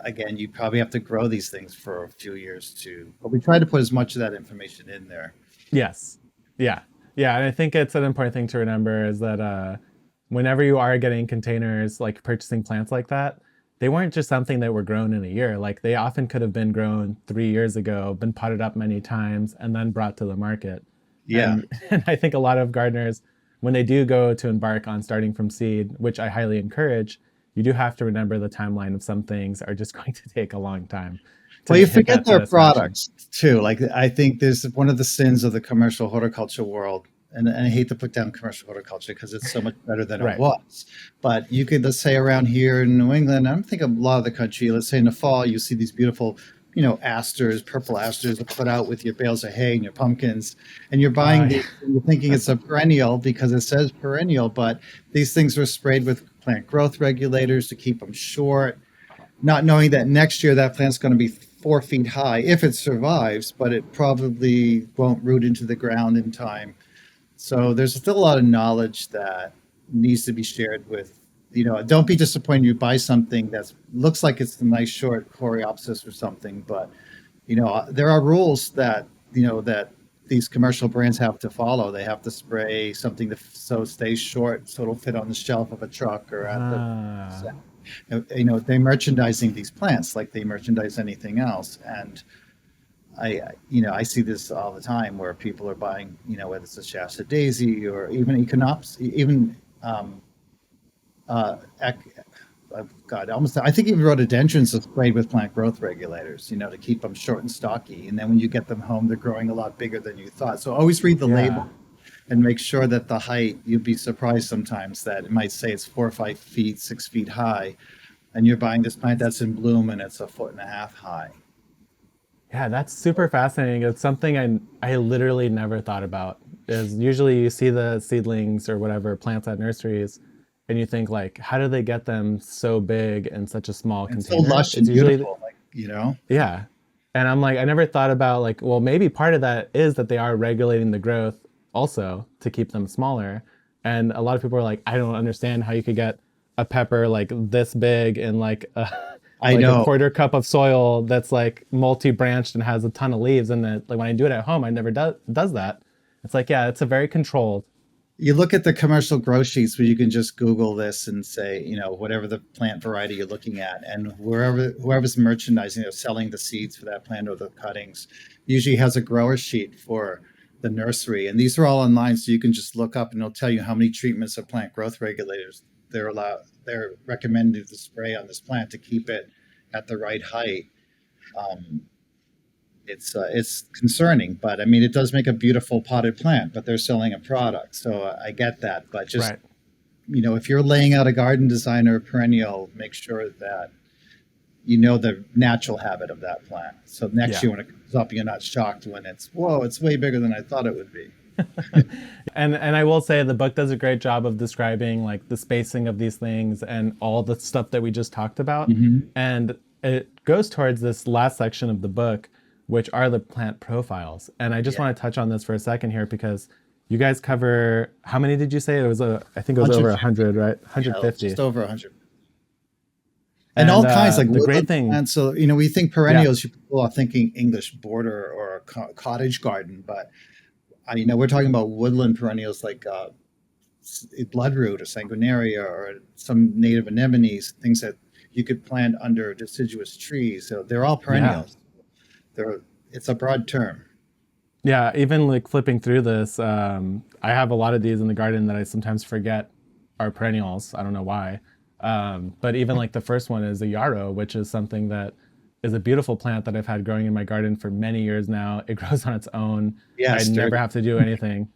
again, you probably have to grow these things for a few years too. But we try to put as much of that information in there. Yes. Yeah. Yeah. And I think it's an important thing to remember is that whenever you are getting containers, like purchasing plants like that, they weren't just something that were grown in a year. Like they often could have been grown 3 years ago, been potted up many times, and then brought to the market. Yeah. And I think a lot of gardeners, when they do go to embark on starting from seed, which I highly encourage, you do have to remember the timeline of some things are just going to take a long time. Well, you forget their products too. Like I think there's one of the sins of the commercial horticulture world. And I hate to put down commercial horticulture because it's so much better than it was. But you could, let's say around here in New England, I'm thinking a lot of the country, let's say in the fall, you see these beautiful, asters, purple asters put out with your bales of hay and your pumpkins. And you're buying these, and you're thinking it's a perennial because it says perennial, but these things are sprayed with plant growth regulators to keep them short, not knowing that next year that plant's going to be 4 feet high if it survives, but it probably won't root into the ground in time. So there's still a lot of knowledge that needs to be shared with, don't be disappointed you buy something that looks like it's a nice short Coreopsis or something, but, there are rules that, that these commercial brands have to follow. They have to spray something so it stays short, so it'll fit on the shelf of a truck or at they're merchandising these plants like they merchandise anything else. And I see this all the time where people are buying, whether it's a Shasta daisy or even I think even rhododendrons are sprayed with plant growth regulators, to keep them short and stocky. And then when you get them home, they're growing a lot bigger than you thought. So always read the label and make sure that the height, you'd be surprised sometimes that it might say it's 4 or 5 feet, 6 feet high. And you're buying this plant that's in bloom and it's 1.5 feet high. Yeah, that's super fascinating. It's something I literally never thought about. Is usually you see the seedlings or whatever plants at nurseries, and you think like, how do they get them so big in such a small container? So lush and beautiful, Yeah, and I'm like, I never thought about like, well, maybe part of that is that they are regulating the growth also to keep them smaller. And a lot of people are like, I don't understand how you could get a pepper like this big in like a quarter cup of soil that's like multi-branched and has a ton of leaves. And then like when I do it at home, I never does that. It's like, yeah, it's a very controlled. You look at the commercial grow sheets where you can just Google this and say, whatever the plant variety you're looking at, and whoever's merchandising or selling the seeds for that plant or the cuttings usually has a grower sheet for the nursery. And these are all online, so you can just look up and it'll tell you how many treatments of plant growth regulators they're recommended to spray on this plant to keep it at the right height. It's concerning, but I mean, it does make a beautiful potted plant, but they're selling a product. So I get that, but just, if you're laying out a garden design or a perennial, make sure that the natural habit of that plant. So next year when it comes up, you're not shocked when it's way bigger than I thought it would be. And I will say the book does a great job of describing like the spacing of these things and all the stuff that we just talked about. Mm-hmm. And it goes towards this last section of the book, which are the plant profiles. And I just want to touch on this for a second here because you guys cover, how many did you say? I think it was over 100, right? 150. Just over 100. And all kinds like the great woodland thing, plants. So, we think yeah, perennials, people are thinking English border or a cottage garden, but we're talking about woodland perennials like bloodroot or sanguinaria or some native anemones, things that you could plant under deciduous trees. So they're all yeah. perennials. It's a broad term. Yeah, even like flipping through this, I have a lot of these in the garden that I sometimes forget are perennials. I don't know why. But even like the first one is a yarrow, which is something that is a beautiful plant that I've had growing in my garden for many years now. It grows on its own. Yeah, I never have to do anything.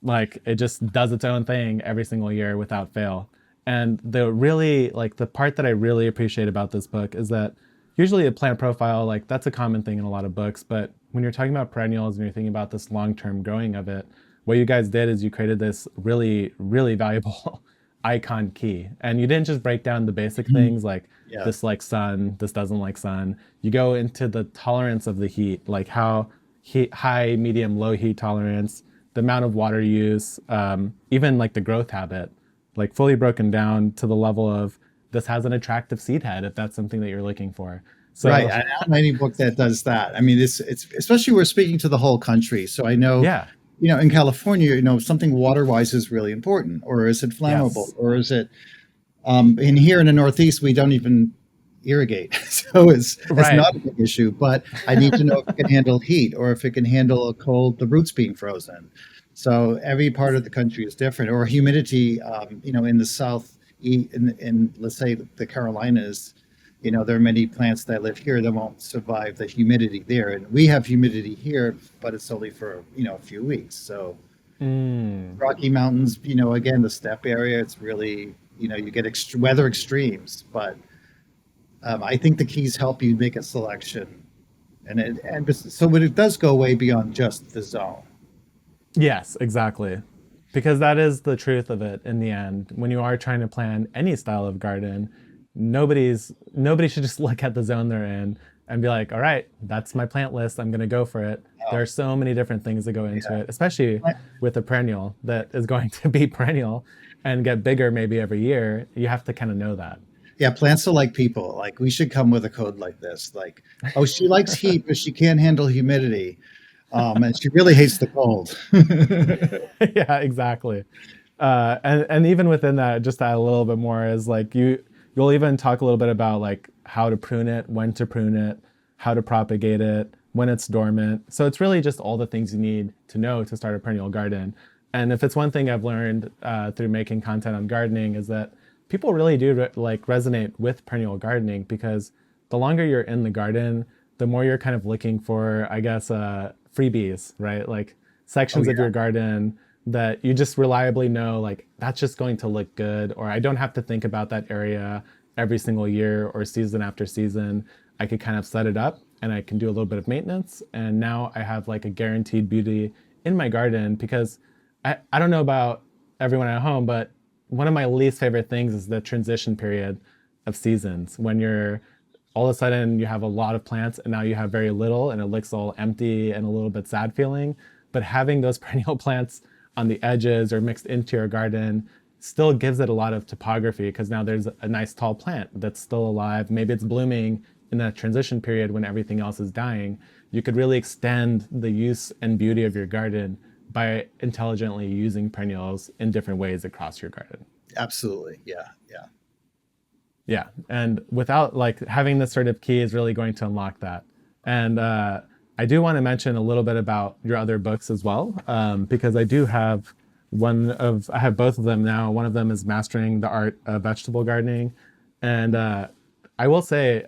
Like it just does its own thing every single year without fail. And the part that I really appreciate about this book is that usually a plant profile, like that's a common thing in a lot of books, but when you're talking about perennials and you're thinking about this long-term growing of it, what you guys did is you created this really, really valuable icon key. And you didn't just break down the basic things like this likes sun, this doesn't like sun. You go into the tolerance of the heat, like how high, medium, low heat tolerance, the amount of water use, even like the growth habit, like fully broken down to the level of this has an attractive seed head if that's something that you're looking for. So, right. I don't know any book that does that. I mean, it's especially we're speaking to the whole country. So I know, yeah, in California, something water-wise is really important, or is it flammable, yes, or is it? In here in the Northeast, we don't even irrigate, so it's right, not a big issue. But I need to know if it can handle heat, or if it can handle a cold, the roots being frozen. So every part of the country is different, or humidity. In the South, in let's say the Carolinas. There are many plants that live here that won't survive the humidity there. And we have humidity here, but it's only for, a few weeks. So Rocky Mountains, again, the steppe area, it's really, you get weather extremes. But I think the keys help you make a selection. But it does go way beyond just the zone. yes, exactly. Because that is the truth of it in the end. When you are trying to plan any style of garden, nobody should just look at the zone they're in and be like, all right, that's my plant list, I'm going to go for it. There are so many different things that go into it, especially with a perennial that is going to be perennial and get bigger maybe every year. You have to kind of know that. Yeah, plants are like people. Like we should come with a code like this. Like, oh, she likes heat, but she can't handle humidity. And she really hates the cold. Yeah, exactly. And even within that, just to add a little bit more is like you'll even talk a little bit about like how to prune it, when to prune it, how to propagate it, when it's dormant. So it's really just all the things you need to know to start a perennial garden. And if it's one thing I've learned through making content on gardening is that people really do resonate with perennial gardening, because the longer you're in the garden, the more you're kind of looking for, I guess, freebies, right? Like sections of your garden that you just reliably know, like that's just going to look good, or I don't have to think about that area every single year or season after season. I could kind of set it up and I can do a little bit of maintenance. And now I have like a guaranteed beauty in my garden, because I don't know about everyone at home, but one of my least favorite things is the transition period of seasons, when you're all of a sudden you have a lot of plants and now you have very little and it looks all empty and a little bit sad feeling. But having those perennial plants on the edges or mixed into your garden still gives it a lot of topography, because now there's a nice tall plant that's still alive. Maybe it's blooming in that transition period when everything else is dying. You could really extend the use and beauty of your garden by intelligently using perennials in different ways across your garden. Absolutely. Yeah. And without like having this sort of key is really going to unlock that. And I do want to mention a little bit about your other books as well, because I do have I have both of them now. One of them is Mastering the Art of Vegetable Gardening. And I will say,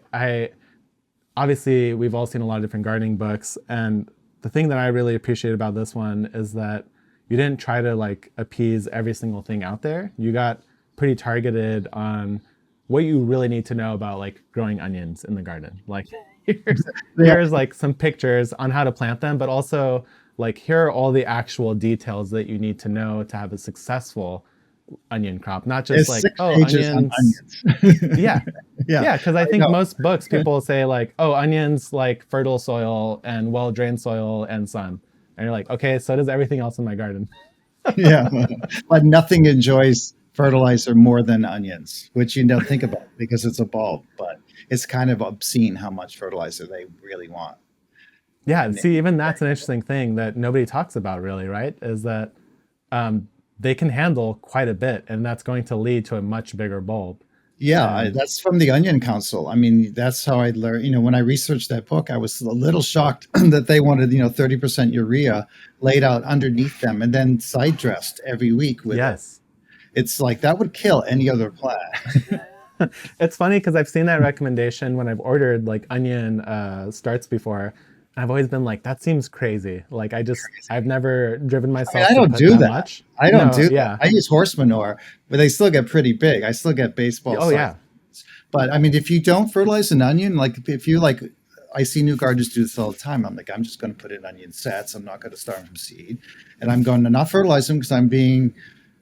obviously we've all seen a lot of different gardening books. And the thing that I really appreciate about this one is that you didn't try to like appease every single thing out there. You got pretty targeted on what you really need to know about like growing onions in the garden. Like here's like some pictures on how to plant them, but also like here are all the actual details that you need to know to have a successful onion crop, not just like, oh, onions. Yeah. Because I think most books people say like, oh, onions like fertile soil and well-drained soil and sun. And you're like, okay, so does everything else in my garden. Yeah, but nothing enjoys fertilizer more than onions, which you don't think about because it's a bulb, but it's kind of obscene how much fertilizer they really want. Yeah, see, even that's an interesting thing that nobody talks about really, right? Is that they can handle quite a bit, and that's going to lead to a much bigger bulb. Yeah, that's from the Onion Council. I mean, that's how I learned. When I researched that book, I was a little shocked that they wanted, 30% urea laid out underneath them and then side dressed every week with Yes. It's like that would kill any other plant. It's funny because I've seen that recommendation when I've ordered like onion starts before. I've always been like, that seems crazy. Like I've never driven myself. I don't to do put that. Much. I don't do yeah. that. I use horse manure, but they still get pretty big. I still get baseball. Oh, yeah. But I mean, if you don't fertilize an onion, like if you like, I see new gardeners do this all the time. I'm like, I'm just going to put in onion sets. I'm not going to start from seed. And I'm going to not fertilize them because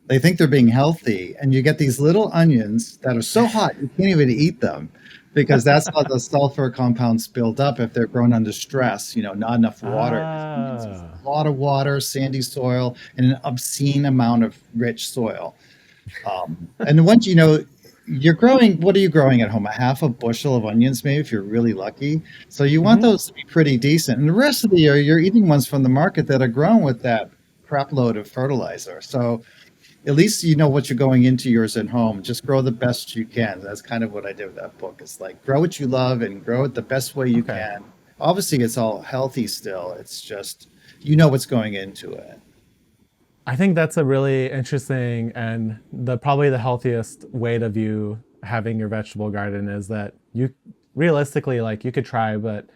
they think they're being healthy. And you get these little onions that are so hot, you can't even eat them because that's how the sulfur compounds build up if they're grown under stress, not enough water. A lot of water, sandy soil, and an obscene amount of rich soil. And once, you're growing, what are you growing at home? A half a bushel of onions, maybe, if you're really lucky. So you want those to be pretty decent. And the rest of the year, you're eating ones from the market that are grown with that crap load of fertilizer. So at least you know what you're going into yours at home. Just grow the best you can. That's kind of what I did with that book. It's like, grow what you love and grow it the best way you can. Obviously, it's all healthy still. It's just, what's going into it. I think that's a really interesting and probably the healthiest way to view having your vegetable garden is that you realistically, like, you could try, but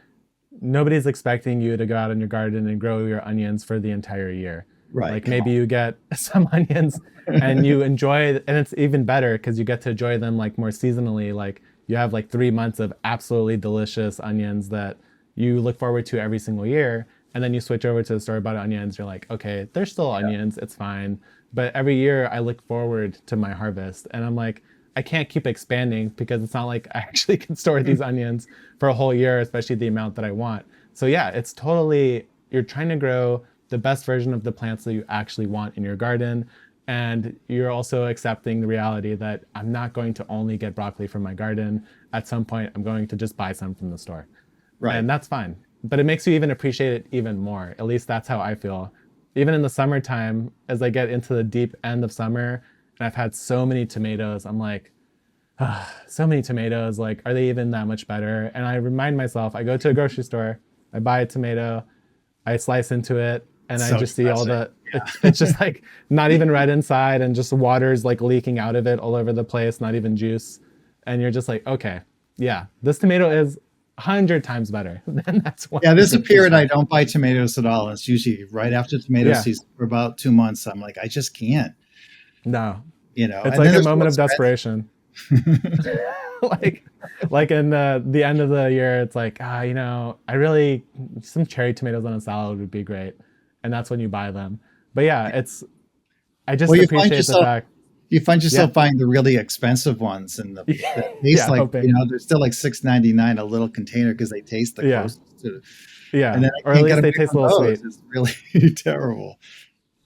nobody's expecting you to go out in your garden and grow your onions for the entire year. Right. Like maybe you get some onions and you enjoy, and it's even better because you get to enjoy them like more seasonally. Like you have like 3 months of absolutely delicious onions that you look forward to every single year. And then you switch over to the store-bought onions. You're like, okay, they're still onions. It's fine. But every year I look forward to my harvest. And I'm like, I can't keep expanding because it's not like I actually can store these onions for a whole year, especially the amount that I want. So yeah, it's totally, you're trying to grow the best version of the plants that you actually want in your garden. And you're also accepting the reality that I'm not going to only get broccoli from my garden. At some point, I'm going to just buy some from the store. Right. And that's fine. But it makes you even appreciate it even more. At least that's how I feel. Even in the summertime, as I get into the deep end of summer, and I've had so many tomatoes, I'm like, so many tomatoes, like, are they even that much better? And I remind myself, I go to a grocery store, I buy a tomato, I slice into it, and I just see all the, it's just like not even red inside and just water's like leaking out of it all over the place, not even juice. And you're just like, okay, yeah, this tomato is 100 times better. Then that's why. Yeah, there's a period I don't buy tomatoes at all. It's usually right after tomato season for about 2 months. I'm like, I just can't. No. It's like a moment of desperation. like in the end of the year, it's like, some cherry tomatoes on a salad would be great. And that's when you buy them. But yeah, I just appreciate the fact. You find yourself buying the really expensive ones, and they taste like they're still like $6.99 a little container because they taste the closest to. Yeah, and then or at least they taste a little sweet. It's really terrible.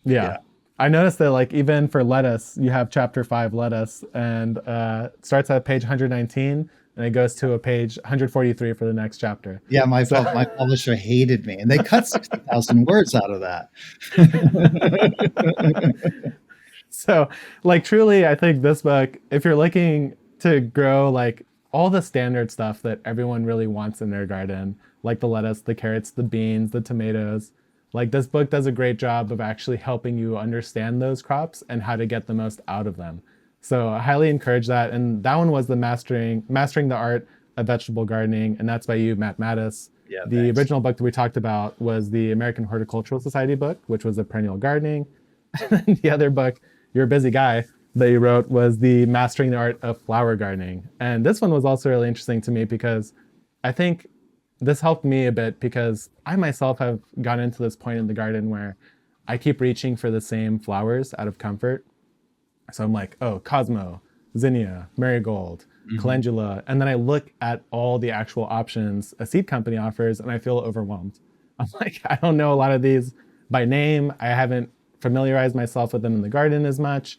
Yeah. I noticed that like even for lettuce, you have chapter 5 lettuce, and it starts at page 119 and it goes to a page 143 for the next chapter. Yeah, my publisher hated me, and they cut 60,000 words out of that. So, like, truly, I think this book, if you're looking to grow, like, all the standard stuff that everyone really wants in their garden, like the lettuce, the carrots, the beans, the tomatoes, like, this book does a great job of actually helping you understand those crops and how to get the most out of them. So, I highly encourage that. And that one was the Mastering the Art of Vegetable Gardening, and that's by you, Matt Mattus. Yeah, the original book that we talked about was the American Horticultural Society book, which was a perennial gardening. The other book, You're a Busy Guy, that you wrote was the Mastering the Art of Flower Gardening. And this one was also really interesting to me because I think this helped me a bit because I myself have gotten into this point in the garden where I keep reaching for the same flowers out of comfort. So I'm like, oh, Cosmo, Zinnia, Marigold, Calendula. And then I look at all the actual options a seed company offers and I feel overwhelmed. I'm like, I don't know a lot of these by name. I haven't familiarize myself with them in the garden as much.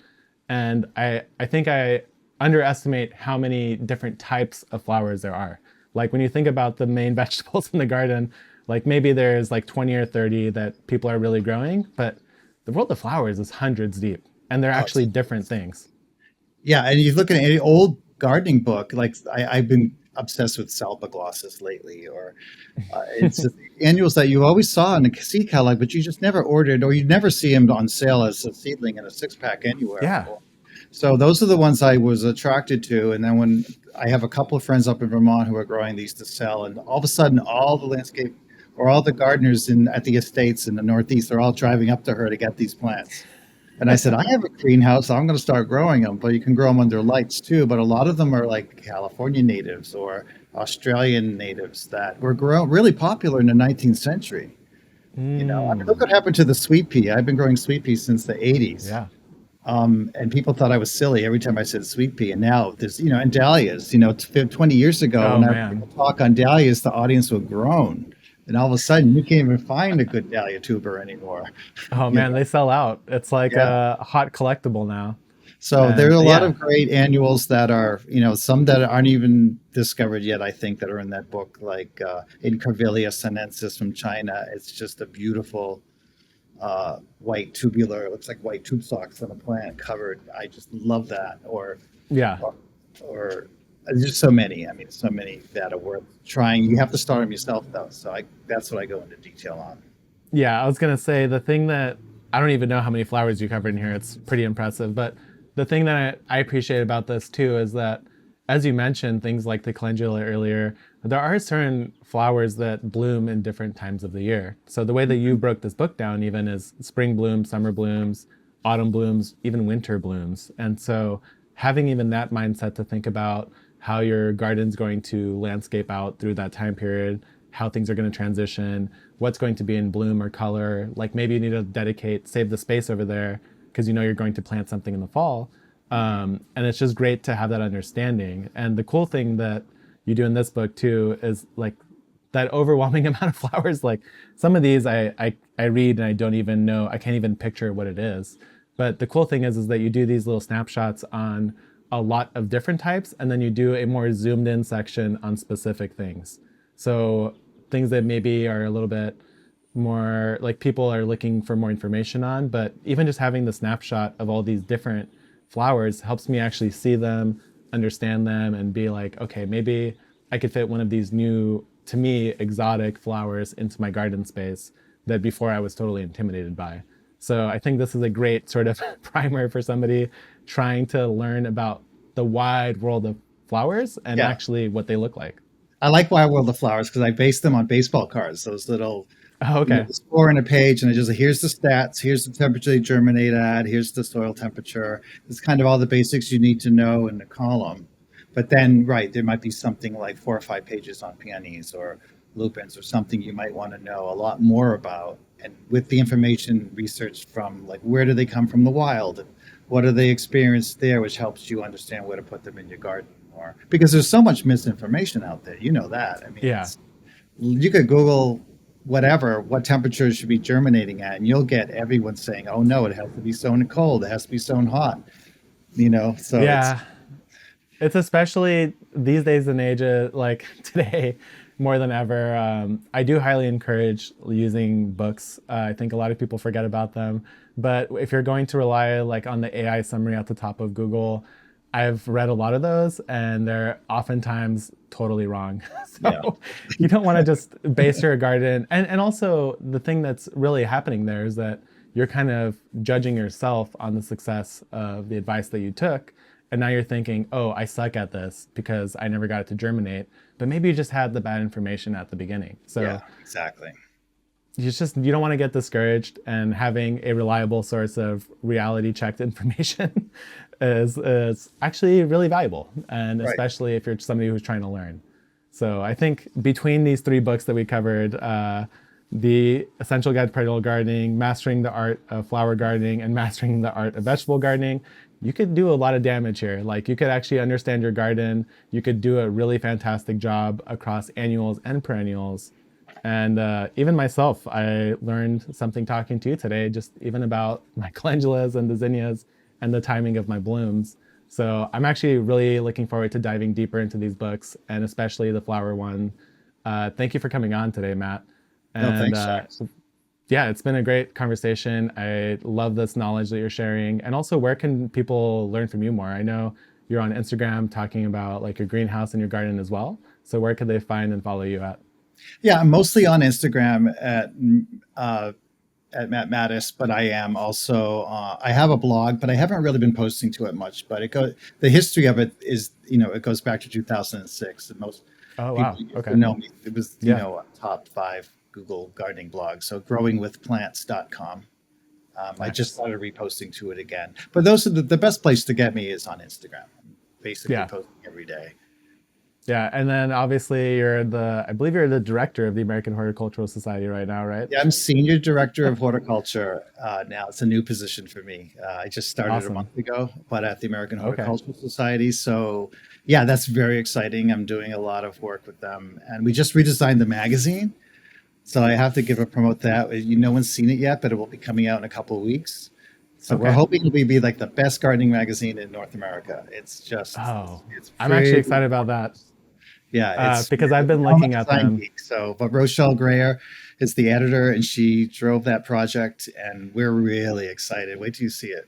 And I think I underestimate how many different types of flowers there are. Like when you think about the main vegetables in the garden, like maybe there's like 20 or 30 that people are really growing, but the world of flowers is hundreds deep, and they're actually different things. Yeah, and you look at any old gardening book, like I've been obsessed with Salpa glosses lately, or it's annuals that you always saw in the seed catalog, but you just never ordered, or you never see them on sale as a seedling in a 6-pack anywhere. Yeah. So those are the ones I was attracted to. And then when I have a couple of friends up in Vermont who are growing these to sell, and all of a sudden all the landscape or all the gardeners at the estates in the Northeast are all driving up to her to get these plants. And I said, I have a greenhouse. I'm going to start growing them, but you can grow them under lights too. But a lot of them are like California natives or Australian natives that were really popular in the 19th century. You know, I mean, look what happened to the sweet pea. I've been growing sweet pea since the 80s. Yeah. And people thought I was silly every time I said sweet pea. And now there's, and dahlias, 20 years ago, when I would talk on dahlias, the audience would groan. And all of a sudden, you can't even find a good dahlia tuber anymore. Oh, man, they sell out. It's like a hot collecticle now. So there are a lot of great annuals that are, some that aren't even discovered yet, I think, that are in that book, like Incurvilla sinensis from China. It's just a beautiful white tubular, it looks like white tube socks on a plant covered. I just love that. Or there's just so many. I mean, so many that are worth trying. You have to start them yourself, though. So that's what I go into detail on. Yeah, I was going to say the thing that I don't even know how many flowers you covered in here. It's pretty impressive. But the thing that I appreciate about this, too, is that, as you mentioned, things like the calendula earlier, there are certain flowers that bloom in different times of the year. So the way that you broke this book down even is spring blooms, summer blooms, autumn blooms, even winter blooms. And so having even that mindset to think about how your garden's going to landscape out through that time period, how things are going to transition, what's going to be in bloom or color. Like maybe you need to save the space over there because you're going to plant something in the fall. And it's just great to have that understanding. And the cool thing that you do in this book too is like that overwhelming amount of flowers. Like some of these I read and I don't even know, I can't even picture what it is. But the cool thing is that you do these little snapshots on a lot of different types, and then you do a more zoomed in section on specific things. So things that maybe are a little bit more like people are looking for more information on, but even just having the snapshot of all these different flowers helps me actually see them, understand them, and be like, okay, maybe I could fit one of these new, to me, exotic flowers into my garden space that before I was totally intimidated by. So I think this is a great sort of primer for somebody trying to learn about the wide world of flowers and actually what they look like. I like Wide World of Flowers because I base them on baseball cards, those little score in a page, and it just here's the stats, here's the temperature they germinate at, here's the soil temperature. It's kind of all the basics you need to know in the column. But then, there might be something like 4 or 5 pages on peonies or lupins or something you might want to know a lot more about. And with the information researched from like where do they come from the wild and what are they experienced there, which helps you understand where to put them in your garden more. Because there's so much misinformation out there. You know that. I mean, you could Google what temperature should be germinating at, and you'll get everyone saying, oh no, it has to be sown cold, it has to be sown hot. So it's especially these days and ages, like today, more than ever. I do highly encourage using books. I think a lot of people forget about them. But if you're going to rely like on the AI summary at the top of Google, I've read a lot of those and they're oftentimes totally wrong. So you don't want to just base your garden. And also the thing that's really happening there is that you're kind of judging yourself on the success of the advice that you took. And now you're thinking, oh, I suck at this because I never got it to germinate. But maybe you just had the bad information at the beginning. So exactly. You don't want to get discouraged, and having a reliable source of reality checked information is actually really valuable. And especially if you're somebody who's trying to learn. So I think between these 3 books that we covered, The Essential Guide to Perennial Gardening, Mastering the Art of Flower Gardening, and Mastering the Art of Vegetable Gardening, you could do a lot of damage here. Like you could actually understand your garden. You could do a really fantastic job across annuals and perennials. And even myself, I learned something talking to you today, just even about my calendulas and the zinnias and the timing of my blooms. So I'm actually really looking forward to diving deeper into these books, and especially the flower one. Thank you for coming on today, Matt. And No, thanks, Jacques. yeah, it's been a great conversation. I love this knowledge that you're sharing. And also, where can people learn from you more? I know you're on Instagram talking about like your greenhouse and your garden as well. So where could they find and follow you at? Yeah, I'm mostly on Instagram at Matt Mattus, but I am also I have a blog, but I haven't really been posting to it much. But the history of it is, it goes back to 2006. And most Oh, wow. people Okay. know me. It was Yeah. a top 5 Google gardening blog. So growingwithplants.com. I just started reposting to it again. But those are the best place to get me is on Instagram. I'm basically Yeah. posting every day. Yeah. And then obviously I believe you're the director of the American Horticultural Society right now, right? Yeah, I'm Senior Director of Horticulture now. It's a new position for me. I just started Awesome. a month ago, but at the American Okay. Horticultural Society. So yeah, that's very exciting. I'm doing a lot of work with them. And we just redesigned the magazine. So I have to promote that. No one's seen it yet, but it will be coming out in a couple of weeks. So we're Okay. hoping it will be like the best gardening magazine in North America. It's just, Oh, it's I'm actually pretty- excited about that. Yeah, it's because I've been I'm a looking at design them. geek, but Rochelle Greer is the editor, and she drove that project, and we're really excited. Wait till you see it.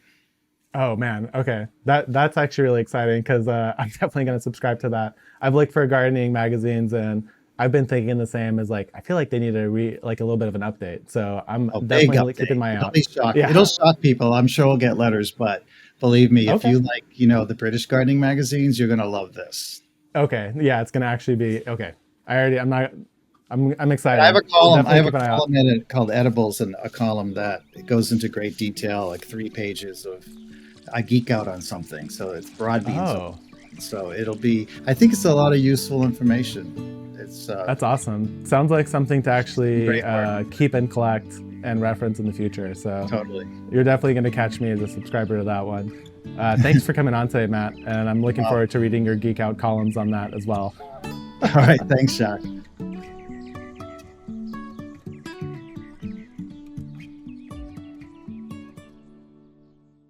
Oh man, okay. That's actually really exciting because I'm definitely going to subscribe to that. I've looked for gardening magazines and I've been thinking the same as like I feel like they need a a little bit of an update. So I'm Big definitely update. keeping my eye It'll out. be shock. Yeah. It'll shock people. I'm sure we'll get letters, but believe me, if Okay. you like, the British gardening magazines, you're gonna love this. Okay, yeah, it's going to actually be okay. I'm excited. I have a column. Definitely keep an eye out. In it called Edibles, and a column that it goes into great detail, like 3 pages of. I geek out on something, so it's broad beans. Oh, So it'll be. I think it's a lot of useful information. It's that's awesome. Sounds like something to actually Great work. keep and collect and reference in the future. So totally. you're definitely going to catch me as a subscriber to that one. Thanks for coming on today, Matt. And I'm looking forward to reading your Geek Out columns on that as well. All right. Thanks, Jacques.